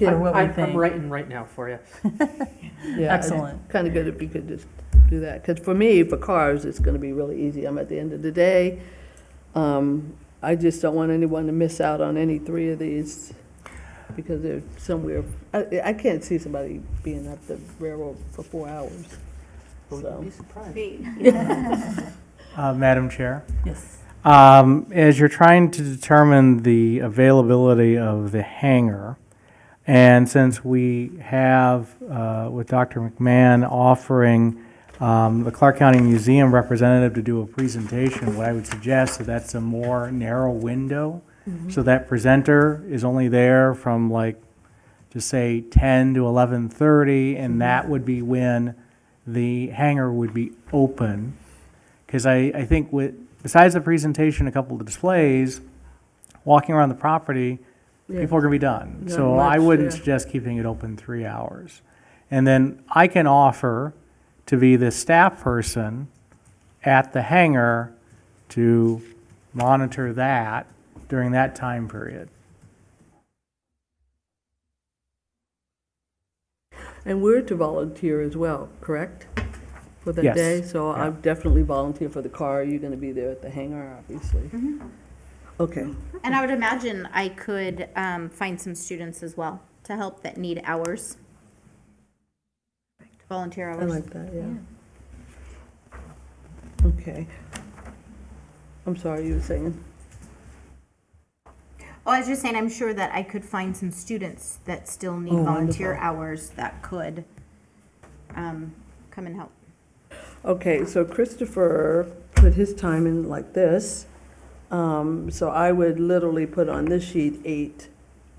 Speaker 1: or what we
Speaker 8: I'm
Speaker 1: think.
Speaker 8: writing right now for you.
Speaker 7: Yeah,
Speaker 1: Excellent.
Speaker 7: Kind of good if you could just do that, because for me, for cars, it's going to be really easy. I'm at the end of the day. I just don't want anyone to miss out on any 3 of these, because they're somewhere, I can't see somebody being at the railroad for 4 hours. So,
Speaker 3: Madam Chair?
Speaker 1: Yes.
Speaker 3: As you're trying to determine the availability of the hangar, and since we have, with Dr. McMahon offering the Clark County Museum representative to do a presentation, what I would suggest is that's a more narrow window. So that presenter is only there from just say 10 to 11:30, and that would be when the hangar would be open. Because I think besides the presentation, a couple of displays, walking around the property,
Speaker 7: yeah.
Speaker 3: people are going to be done.
Speaker 7: Not
Speaker 3: So I
Speaker 7: much
Speaker 3: wouldn't
Speaker 7: there.
Speaker 3: suggest keeping it open 3 hours. And then I can offer to be the staff person at the hangar to monitor that during that time period.
Speaker 7: And we're to volunteer as well, correct? For that
Speaker 3: Yes.
Speaker 7: day? So
Speaker 3: Yeah.
Speaker 7: I'll definitely volunteer for the car. You're going to be there at the hangar, obviously. Okay.
Speaker 2: And I would imagine I could find some students as well to help that need hours. Volunteer
Speaker 7: I
Speaker 2: hours.
Speaker 7: like that, yeah. Okay. I'm sorry, you were saying?
Speaker 2: Oh, I was just saying, I'm sure that I could find some students that still need
Speaker 7: Oh,
Speaker 2: volunteer
Speaker 7: wonderful.
Speaker 2: hours that could come and help.
Speaker 7: Okay, so Christopher put his time in like this. So I would literally put on this sheet 8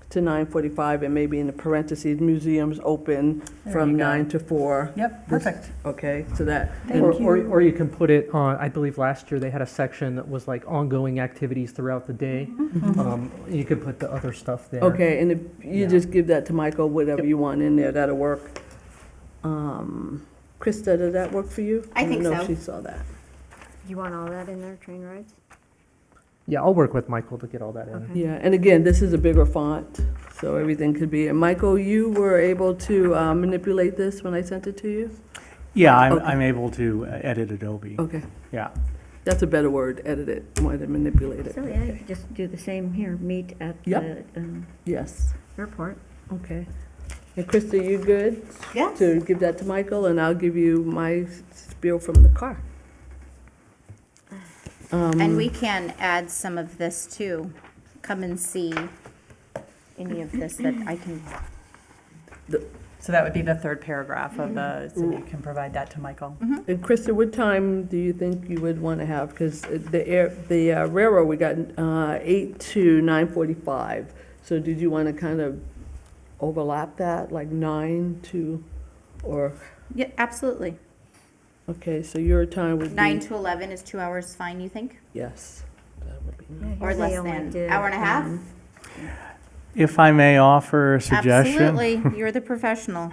Speaker 7: to 9:45, and maybe in the parentheses, museums open
Speaker 1: There
Speaker 7: from
Speaker 1: you go.
Speaker 7: 9 to 4.
Speaker 1: Yep,
Speaker 7: This-
Speaker 1: perfect.
Speaker 7: Okay, so that,
Speaker 1: Thank
Speaker 8: Or you can put it on, I believe last year they had a section that was like ongoing activities throughout the day. You could put the other stuff there.
Speaker 7: okay, and if you
Speaker 8: Yeah.
Speaker 7: just give that to Michael, whatever
Speaker 8: Yep.
Speaker 7: you want in there, that'll work. Krista, did that work for you?
Speaker 2: I think
Speaker 7: don't know
Speaker 2: so.
Speaker 7: if she saw that.
Speaker 9: You want all that in there, train rides?
Speaker 8: Yeah, I'll work with Michael to get all that in.
Speaker 9: Okay.
Speaker 7: Yeah, and again, this is a bigger font, so everything could be, and Michael, you were able to manipulate this when I sent it to you?
Speaker 3: Yeah,
Speaker 7: Okay.
Speaker 3: I'm able to edit Adobe.
Speaker 7: Okay,
Speaker 3: Yeah.
Speaker 7: that's a better word, edit it, more than manipulate it.
Speaker 9: So, yeah, you could just do the same here, meet at the
Speaker 7: Yep. Yes,
Speaker 9: airport.
Speaker 7: okay. And Krista, you good
Speaker 2: Yes.
Speaker 7: to give that to Michael, and I'll give you my spiel from the car?
Speaker 2: And we can add some of this too. Come and see any of this that I can.
Speaker 1: So that would be the third paragraph of so you can provide that to Michael.
Speaker 7: And Krista, what time do you think you would want to have? Because the railroad, we got 8 to 9:45. So did you want to kind of overlap that, like 9 to, or,
Speaker 2: Yeah, absolutely.
Speaker 7: okay, so your time would be?
Speaker 2: 9 to 11 is 2 hours fine, you think?
Speaker 7: Yes. That would be
Speaker 9: Yeah,
Speaker 7: nice.
Speaker 2: Or
Speaker 9: here they
Speaker 2: less
Speaker 9: only
Speaker 2: than?
Speaker 9: did,
Speaker 2: Hour and a half?
Speaker 3: If I may offer a suggestion.
Speaker 2: Absolutely. You're the professional.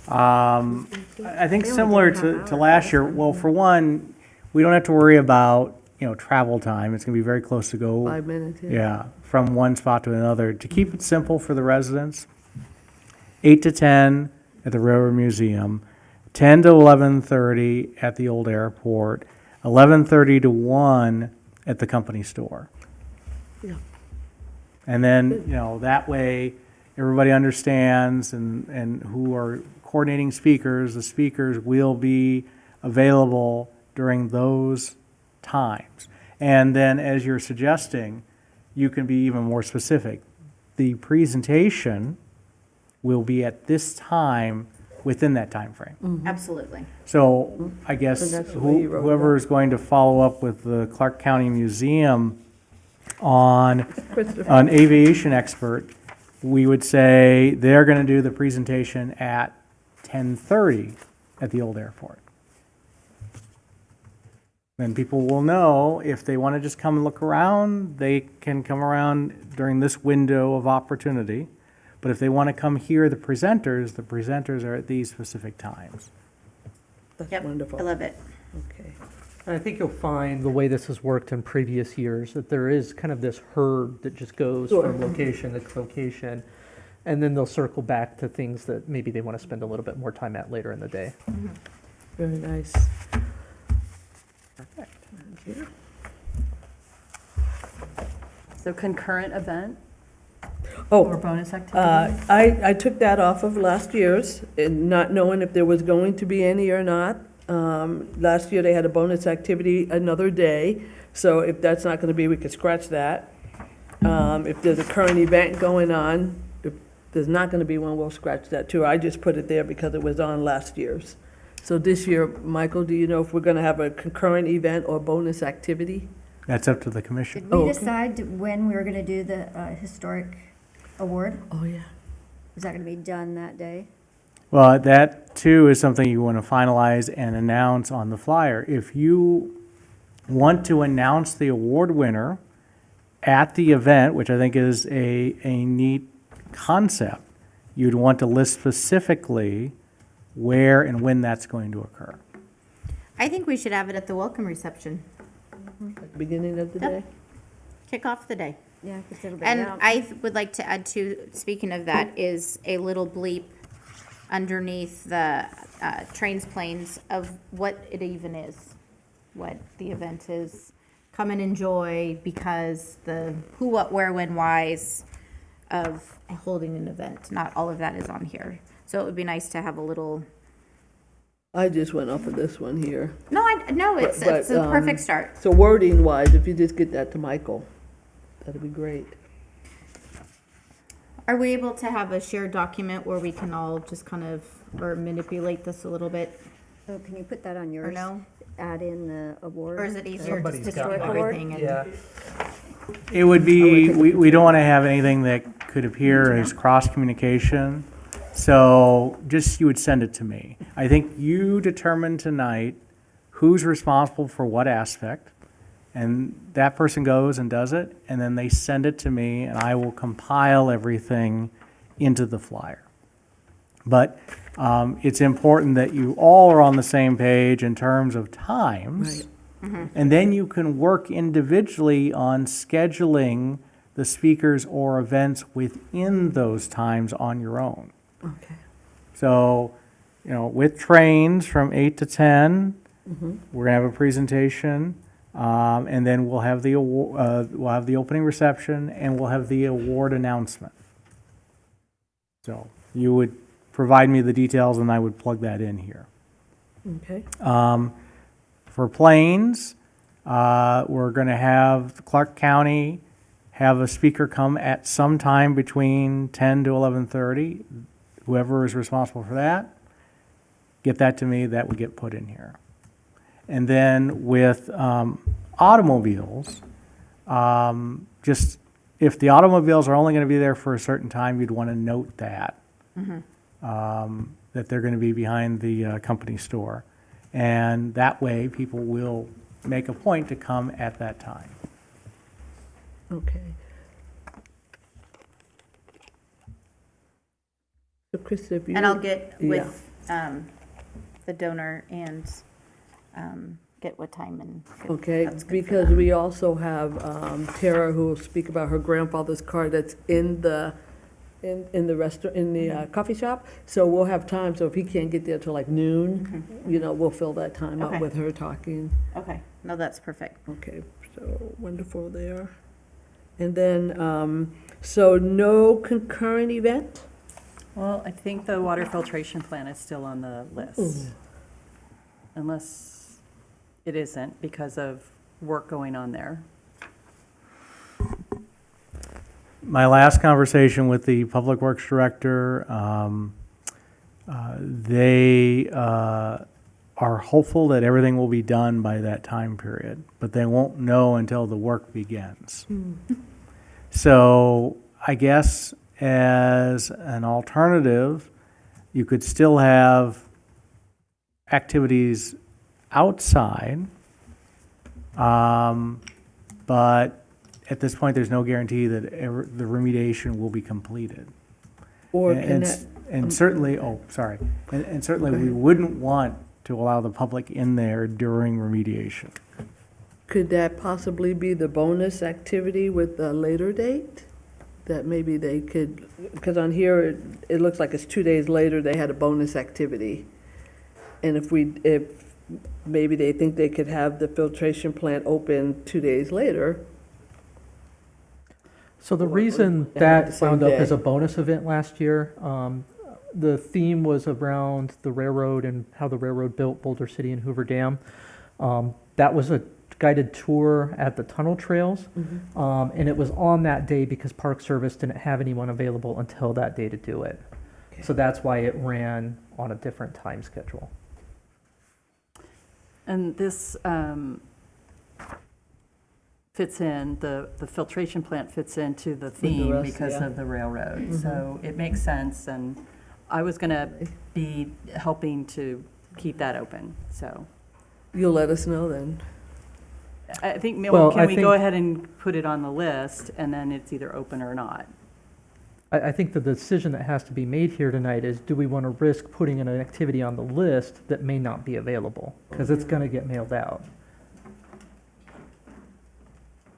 Speaker 3: I think
Speaker 9: They only
Speaker 3: similar
Speaker 9: did a half
Speaker 3: to
Speaker 9: hour,
Speaker 3: last
Speaker 9: that's
Speaker 3: year,
Speaker 9: fine.
Speaker 3: well, for one, we don't have to worry about, travel time. It's going to be very close to go.
Speaker 7: 5 minutes, yeah.
Speaker 3: Yeah, from one spot to another. To keep it simple for the residents, 8 to 10 at the Railroad Museum, 10 to 11:30 at the old airport, 11:30 to 1 at the company store.
Speaker 7: Yeah.
Speaker 3: And then, that way, everybody understands and who are coordinating speakers, the speakers will be available during those times. And then, as you're suggesting, you can be even more specific. The presentation will be at this time within that time frame.
Speaker 2: Absolutely.
Speaker 3: So I guess
Speaker 7: And that's the way you wrote it
Speaker 3: whoever
Speaker 7: up.
Speaker 3: is going to follow up with the Clark County Museum on
Speaker 7: Christopher.
Speaker 3: an aviation expert, we would say they're going to do the presentation at 10:30 at the old airport. Then people will know if they want to just come and look around, they can come around during this window of opportunity. But if they want to come hear the presenters are at these specific times.
Speaker 7: That's
Speaker 2: Yep,
Speaker 7: wonderful.
Speaker 2: I love it.
Speaker 7: Okay.
Speaker 8: And I think you'll find the way this has worked in previous years, that there is kind of this herd that just goes
Speaker 7: Sure.
Speaker 8: from location to location. And then they'll circle back to things that maybe they want to spend a little bit more time at later in the day.
Speaker 7: Very nice.
Speaker 1: So concurrent event
Speaker 7: Oh,
Speaker 1: or bonus activity?
Speaker 7: I took that off of last year's, and not knowing if there was going to be any or not. Last year, they had a bonus activity another day, so if that's not going to be, we could scratch that. If there's a current event going on, if there's not going to be one, we'll scratch that too. I just put it there because it was on last year's. So this year, Michael, do you know if we're going to have a concurrent event or bonus activity?
Speaker 3: That's up to the commission.
Speaker 9: Did we
Speaker 7: okay.
Speaker 9: decide when we were going to do the historic award?
Speaker 7: Oh, yeah.
Speaker 9: Was that going to be done that day?
Speaker 3: Well, that too is something you want to finalize and announce on the flyer. If you want to announce the award winner at the event, which I think is a neat concept, you'd want to list specifically where and when that's going to occur.
Speaker 2: I think we should have it at the welcome reception.
Speaker 7: At the beginning of the
Speaker 2: Yep.
Speaker 7: day?
Speaker 2: Kick off the day.
Speaker 9: Yeah, because it'll be
Speaker 2: And
Speaker 9: out.
Speaker 2: I would like to add to, speaking of that, is a little bleep underneath the trains, planes of what it even is, what the event is. Come and enjoy, because the who, what, where, when, whys of holding an event, not all of that is on here. So it would be nice to have a little,
Speaker 7: I just went off of this one here.
Speaker 2: no, it's
Speaker 7: But,
Speaker 2: a perfect start.
Speaker 7: So wording wise, if you just get that to Michael, that'd be great.
Speaker 2: Are we able to have a shared document where we can all just kind of, or manipulate this a little bit,
Speaker 9: So can you put that on yours?
Speaker 2: no?
Speaker 9: Add in the award?
Speaker 2: Or is it easier just to
Speaker 8: Somebody's
Speaker 2: throw
Speaker 8: got
Speaker 2: everything in?
Speaker 3: It would be, we don't want to have anything that could appear as cross-communication, so just you would send it to me. I think you determine tonight who's responsible for what aspect, and that person goes and does it, and then they send it to me, and I will compile everything into the flyer. But it's important that you all are on the same page in terms of times. And then you can work individually on scheduling the speakers or events within those times on your own.
Speaker 7: Okay.
Speaker 3: So, with trains from 8 to 10, we're going to have a presentation, and then we'll have the opening reception, and we'll have the award announcement. So you would provide me the details, and I would plug that in here.
Speaker 7: Okay.
Speaker 3: For planes, we're going to have Clark County have a speaker come at some time between 10 to 11:30. Whoever is responsible for that, get that to me, that would get put in here. And then with automobiles, just if the automobiles are only going to be there for a certain time, you'd want to note that, that they're going to be behind the company store. And that way, people will make a point to come at that time.
Speaker 7: Okay. So Krista, if you.
Speaker 2: And I'll get
Speaker 7: Yeah.
Speaker 2: with the donor and get what time and.
Speaker 7: Okay,
Speaker 2: That's good for
Speaker 7: because
Speaker 2: them.
Speaker 7: we also have Tara who will speak about her grandfather's car that's in the in the restaurant, in the coffee shop. So we'll have time, so if he can't get there till like noon, we'll fill that time up
Speaker 2: Okay.
Speaker 7: with her talking.
Speaker 2: Okay, no, that's perfect.
Speaker 7: Okay, so wonderful there. And then, so no concurrent event?
Speaker 1: Well, I think the water filtration plant is still on the list. Unless it isn't because of work going on there.
Speaker 3: My last conversation with the Public Works Director, they are hopeful that everything will be done by that time period, but they won't know until the work begins. So I guess as an alternative, you could still have activities outside, but at this point, there's no guarantee that the remediation will be completed.
Speaker 7: Or
Speaker 3: And-
Speaker 7: can
Speaker 3: and
Speaker 7: that,
Speaker 3: s- And certainly, and certainly we wouldn't want to allow the public in there during remediation.
Speaker 7: could that possibly be the bonus activity with a later date? That maybe they could, because on here, it looks like it's 2 days later, they had a bonus activity. And if maybe they think they could have the filtration plant open 2 days later.
Speaker 8: So the
Speaker 7: Or-
Speaker 8: reason
Speaker 7: or the
Speaker 8: that
Speaker 7: same
Speaker 8: wound up
Speaker 7: day.
Speaker 8: as a bonus event last year, the theme was around the railroad and how the railroad built Boulder City and Hoover Dam. That was a guided tour at the tunnel trails, and it was on that day because Park Service didn't have anyone available until that day to do it. So that's why it ran on a different time schedule.
Speaker 1: And this fits in, the filtration plant fits into the theme
Speaker 7: rest,
Speaker 1: because
Speaker 7: yeah.
Speaker 1: of the railroad. So it makes sense, and I was going to be helping to keep that open, so.
Speaker 7: You'll let us know then.
Speaker 1: I think,
Speaker 8: Well,
Speaker 1: can
Speaker 8: I
Speaker 1: we go
Speaker 8: think-
Speaker 1: ahead and put it on the list, and then it's either open or not?
Speaker 8: I think the decision that has to be made here tonight is, do we want to risk putting an activity on the list that may not be available? Because it's going to get mailed out.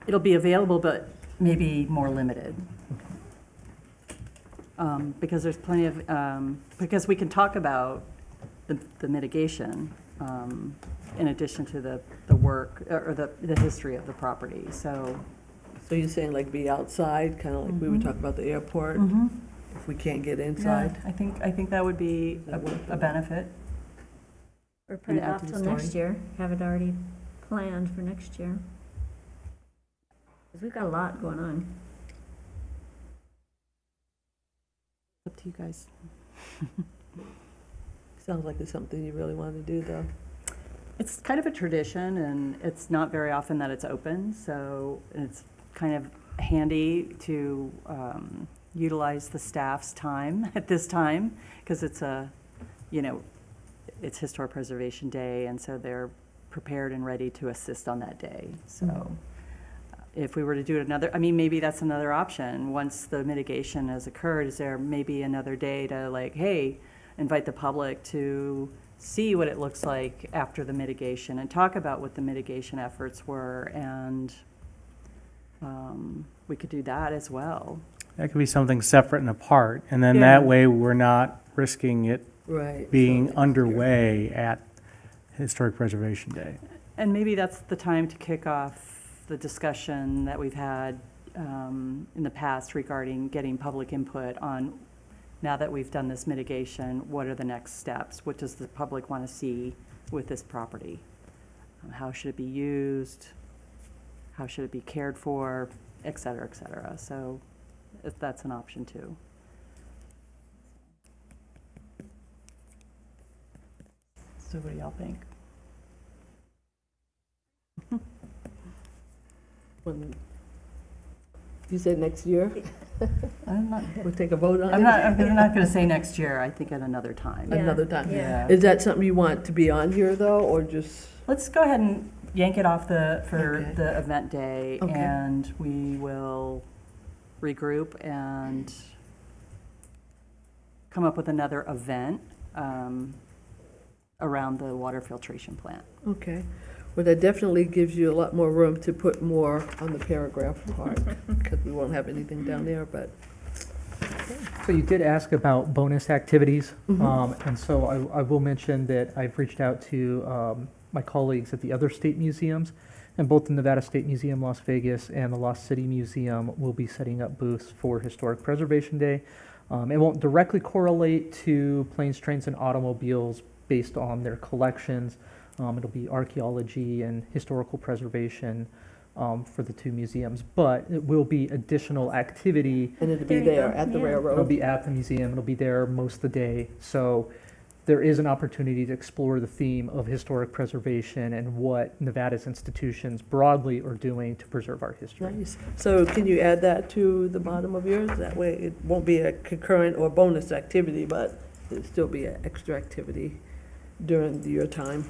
Speaker 1: It'll be available, but maybe more limited. Because there's plenty of, because we can talk about the mitigation in addition to the work, or the history of the property, so.
Speaker 7: So you're saying like be outside, kind of like we were talking about the airport, if we can't get
Speaker 1: Yeah,
Speaker 7: inside?
Speaker 1: I think that would be a benefit.
Speaker 9: Or put
Speaker 1: And
Speaker 9: it
Speaker 1: add
Speaker 9: off
Speaker 1: to the
Speaker 9: till
Speaker 1: story.
Speaker 9: next year, have it already planned for next year. Because we've got a lot going on.
Speaker 1: Up to you guys.
Speaker 7: Sounds like it's something you really want to do, though.
Speaker 1: It's kind of a tradition, and it's not very often that it's open, so it's kind of handy to utilize the staff's time at this time, because it's it's Historic Preservation Day, and so they're prepared and ready to assist on that day. So if we were to do it maybe that's another option. Once the mitigation has occurred, is there maybe another day to invite the public to see what it looks like after the mitigation and talk about what the mitigation efforts were, and we could do that as well.
Speaker 3: That could be something separate and apart, and then
Speaker 1: Yeah.
Speaker 3: that way we're not risking it
Speaker 7: Right.
Speaker 3: being underway at Historic Preservation Day.
Speaker 1: And maybe that's the time to kick off the discussion that we've had in the past regarding getting public input on, now that we've done this mitigation, what are the next steps? What does the public want to see with this property? How should it be used? How should it be cared for, et cetera, et cetera. So if that's an option too. So what do y'all think?
Speaker 7: When- You said next year?
Speaker 1: I'm not,
Speaker 7: We'll take a vote on it?
Speaker 1: I'm not going to say next year. I think at another time.
Speaker 9: Yeah.
Speaker 7: Another time.
Speaker 1: Yeah.
Speaker 7: Is that something you want to be on here, though, or just?
Speaker 1: Let's go ahead and yank it off for
Speaker 7: Okay.
Speaker 1: the event day,
Speaker 7: Okay.
Speaker 1: and we will regroup and come up with another event around the water filtration plant.
Speaker 7: Okay. Well, that definitely gives you a lot more room to put more on the paragraph part, because we won't have anything down there, but
Speaker 8: So you did ask about bonus activities, and so I will mention that I've reached out to my colleagues at the other state museums, and both the Nevada State Museum Las Vegas and the Lost City Museum will be setting up booths for Historic Preservation Day. It won't directly correlate to planes, trains, and automobiles based on their collections. It'll be archaeology and historical preservation for the two museums, but it will be additional activity.
Speaker 7: And it'll be
Speaker 9: There you
Speaker 7: there
Speaker 9: go,
Speaker 7: at the
Speaker 9: yeah.
Speaker 8: It'll
Speaker 7: railroad.
Speaker 8: be at the museum, it'll be there most of the day. So there is an opportunity to explore the theme of historic preservation and what Nevada's institutions broadly are doing to preserve our history.
Speaker 7: Nice. So can you add that to the bottom of yours? That way it won't be a concurrent or bonus activity, but it'll still be an extra activity during your time.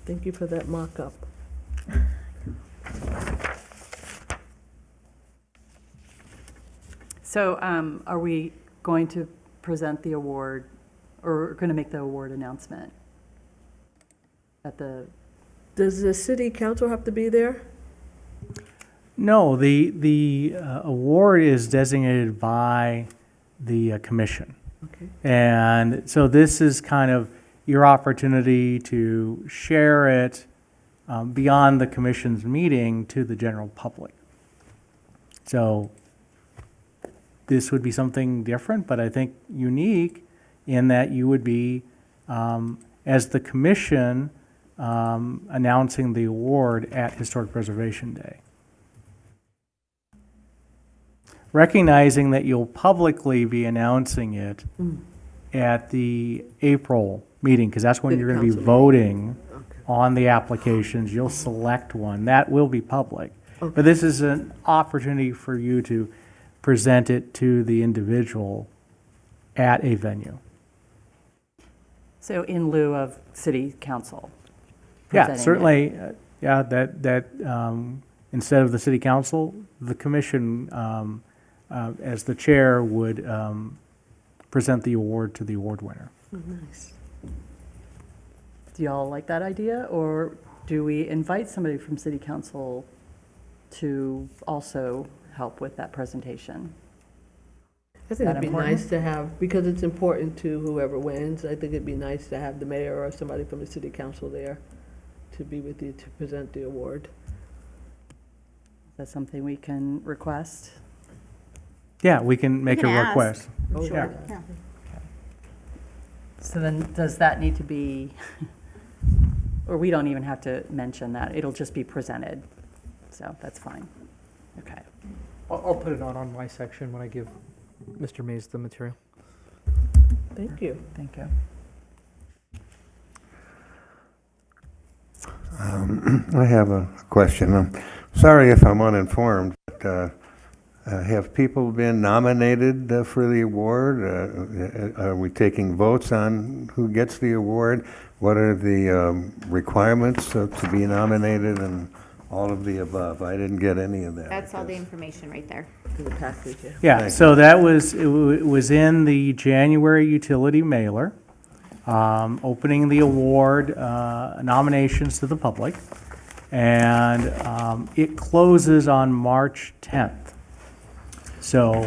Speaker 7: Thank you for that mock-up.
Speaker 1: So are we going to present the award, or going to make the award announcement at the,
Speaker 7: Does the city council have to be there?
Speaker 3: No, the award is designated by the commission.
Speaker 7: Okay.
Speaker 3: And so this is kind of your opportunity to share it beyond the commission's meeting to the general public. So this would be something different, but I think unique in that you would be, as the commission, announcing the award at Historic Preservation Day. Recognizing that you'll publicly be announcing it at the April meeting, because that's when
Speaker 7: City
Speaker 3: you're going to be
Speaker 7: council
Speaker 3: voting
Speaker 7: Okay.
Speaker 3: on the applications. You'll select one. That will be public.
Speaker 7: Okay.
Speaker 3: But this is an opportunity for you to present it to the individual at a venue.
Speaker 1: so in lieu of city council?
Speaker 3: Yeah,
Speaker 1: presenting it?
Speaker 3: certainly, yeah, that instead of the city council, the commission, as the chair, would present the award to the award winner.
Speaker 7: Oh, nice.
Speaker 1: Do y'all like that idea, or do we invite somebody from city council to also help with that presentation?
Speaker 7: I think
Speaker 1: that
Speaker 7: it'd be
Speaker 1: important?
Speaker 7: nice to have, because it's important to whoever wins, I think it'd be nice to have the mayor or somebody from the city council there to be with you to present the award.
Speaker 1: Is that something we can request?
Speaker 3: Yeah, we can make a
Speaker 2: can ask.
Speaker 3: request.
Speaker 7: Oh,
Speaker 3: Yeah.
Speaker 2: Yeah.
Speaker 1: So then, does that need to be, or we don't even have to mention that, it'll just be presented, so that's fine. Okay.
Speaker 8: I'll put it on my section when I give Mr. Mays the material.
Speaker 7: Thank you.
Speaker 1: Thank you.
Speaker 5: I have a question. I'm sorry if I'm uninformed, but have people been nominated for the award? Are we taking votes on who gets the award? What are the requirements to be nominated and all of the above? I didn't get any of that.
Speaker 2: That's all the information right there.
Speaker 7: In the package, yeah.
Speaker 3: Yeah,
Speaker 5: Thank
Speaker 3: so that was, it was in the January utility mailer, opening the award nominations to the public. And it closes on March 10th. So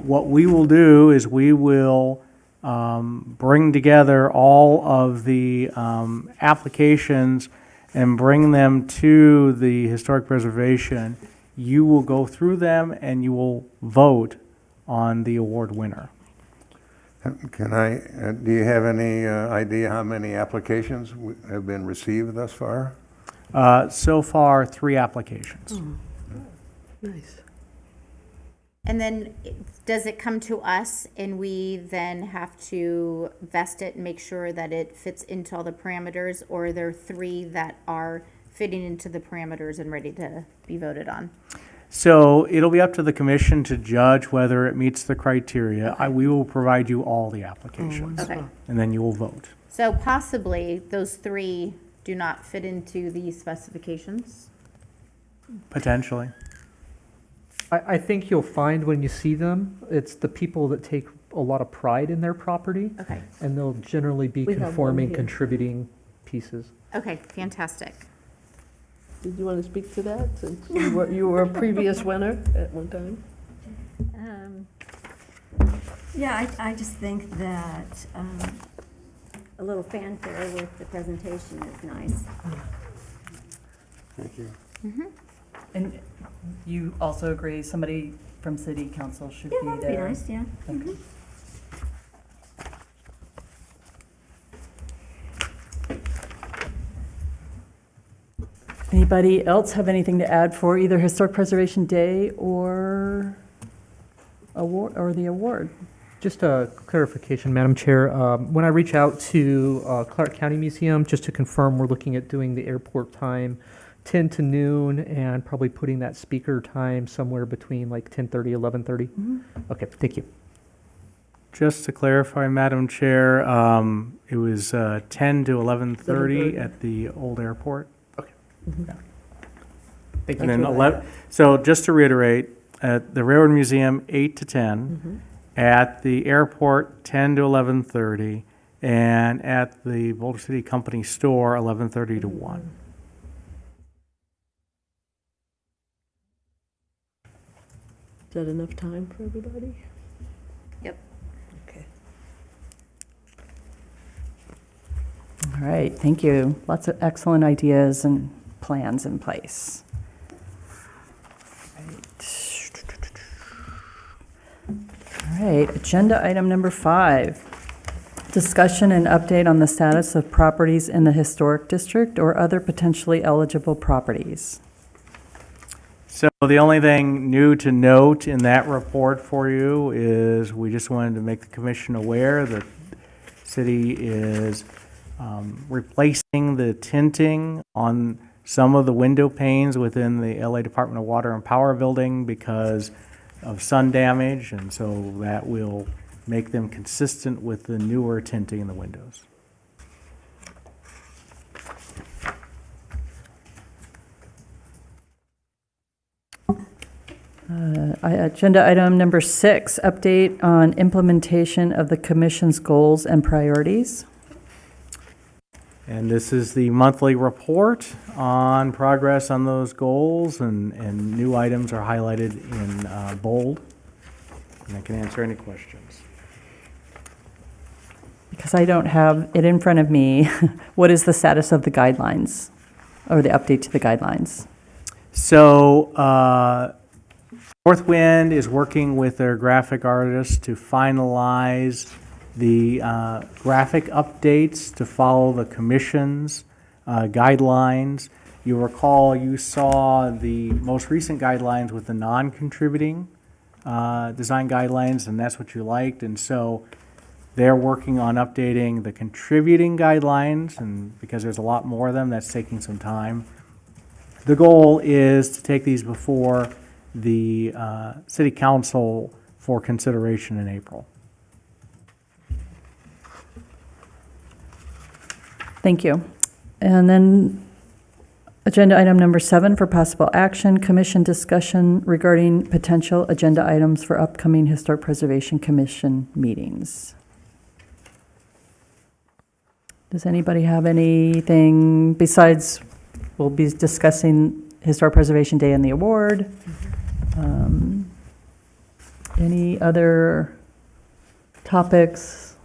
Speaker 3: what we will do is we will bring together all of the applications and bring them to the Historic Preservation. You will go through them and you will vote on the award winner.
Speaker 5: Can I, do you have any idea how many applications have been received thus far?
Speaker 3: So far, 3 applications.
Speaker 7: Nice.
Speaker 2: And then does it come to us and we then have to vest it and make sure that it fits into all the parameters? Or are there 3 that are fitting into the parameters and ready to be voted on?
Speaker 3: So it'll be up to the commission to judge whether it meets the criteria. We will provide you all the applications,
Speaker 2: Okay.
Speaker 3: and then you will vote.
Speaker 2: So possibly those 3 do not fit into these specifications?
Speaker 3: Potentially.
Speaker 8: I think you'll find when you see them, it's the people that take a lot of pride in their property,
Speaker 2: Okay,
Speaker 8: and they'll generally be
Speaker 7: We have one
Speaker 8: conforming,
Speaker 7: here.
Speaker 8: contributing pieces.
Speaker 2: okay, fantastic.
Speaker 7: Did you want to speak to that, since you were a previous winner at one time?
Speaker 9: Yeah, I just think that a little fanfare with the presentation is nice.
Speaker 5: Thank you.
Speaker 1: And you also agree somebody from city council should
Speaker 9: Yeah,
Speaker 1: be
Speaker 9: that'd
Speaker 1: there?
Speaker 9: be nice, yeah.
Speaker 1: Okay. Anybody else have anything to add for either Historic Preservation Day or award, or the award?
Speaker 8: Just a clarification, Madam Chair. When I reach out to Clark County Museum, just to confirm, we're looking at doing the airport time 10 to noon and probably putting that speaker time somewhere between like 10:30, 11:30. Okay, thank you.
Speaker 3: Just to clarify, Madam Chair, it was 10 to 11:30 at the old airport.
Speaker 8: Thank
Speaker 3: And
Speaker 8: you.
Speaker 3: then 11, so just to reiterate, at the Railroad Museum, 8 to 10, at the airport, 10 to 11:30, and at the Boulder City Company store, 11:30 to 1.
Speaker 7: Is that enough time for everybody?
Speaker 2: Yep.
Speaker 7: Okay.
Speaker 1: All right, thank you. Lots of excellent ideas and plans in place. All right, agenda item number 5. Discussion and update on the status of properties in the historic district or other potentially eligible properties.
Speaker 3: So the only thing new to note in that report for you is we just wanted to make the commission aware that city is replacing the tinting on some of the window panes within the LA Department of Water and Power building because of sun damage, and so that will make them consistent with the newer tinting in the windows.
Speaker 1: Agenda item number 6, update on implementation of the commission's goals and priorities.
Speaker 3: And this is the monthly report on progress on those goals, and new items are highlighted in bold. And I can answer any questions.
Speaker 1: Because I don't have it in front of me, what is the status of the guidelines or the update to the guidelines?
Speaker 3: So, North Wind is working with their graphic artists to finalize the graphic updates to follow the commission's guidelines. You recall you saw the most recent guidelines with the non-contributing design guidelines, and that's what you liked. And so they're working on updating the contributing guidelines, and because there's a lot more of them, that's taking some time. The goal is to take these before the city council for consideration in April.
Speaker 1: Thank you. And then agenda item number 7 for possible action, commission discussion regarding potential agenda items for upcoming Historic Preservation Commission meetings. Does anybody have anything besides, we'll be discussing Historic Preservation Day and the award? Any other topics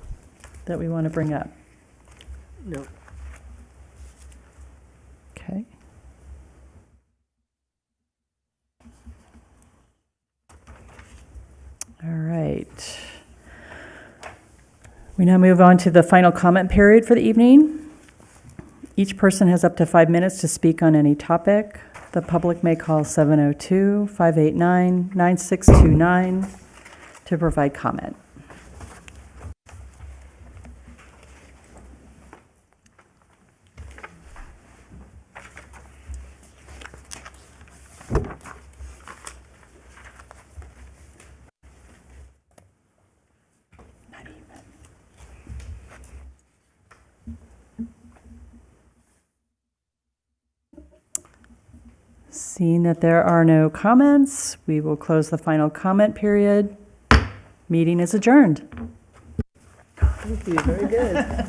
Speaker 1: that we want to bring up?
Speaker 7: No.
Speaker 1: Okay. All right. We now move on to the final comment period for the evening. Each person has up to 5 minutes to speak on any topic. The public may call 702-589-9629 to provide comment. Seeing that there are no comments, we will close the final comment period. Meeting is adjourned.
Speaker 7: Thank you, very good.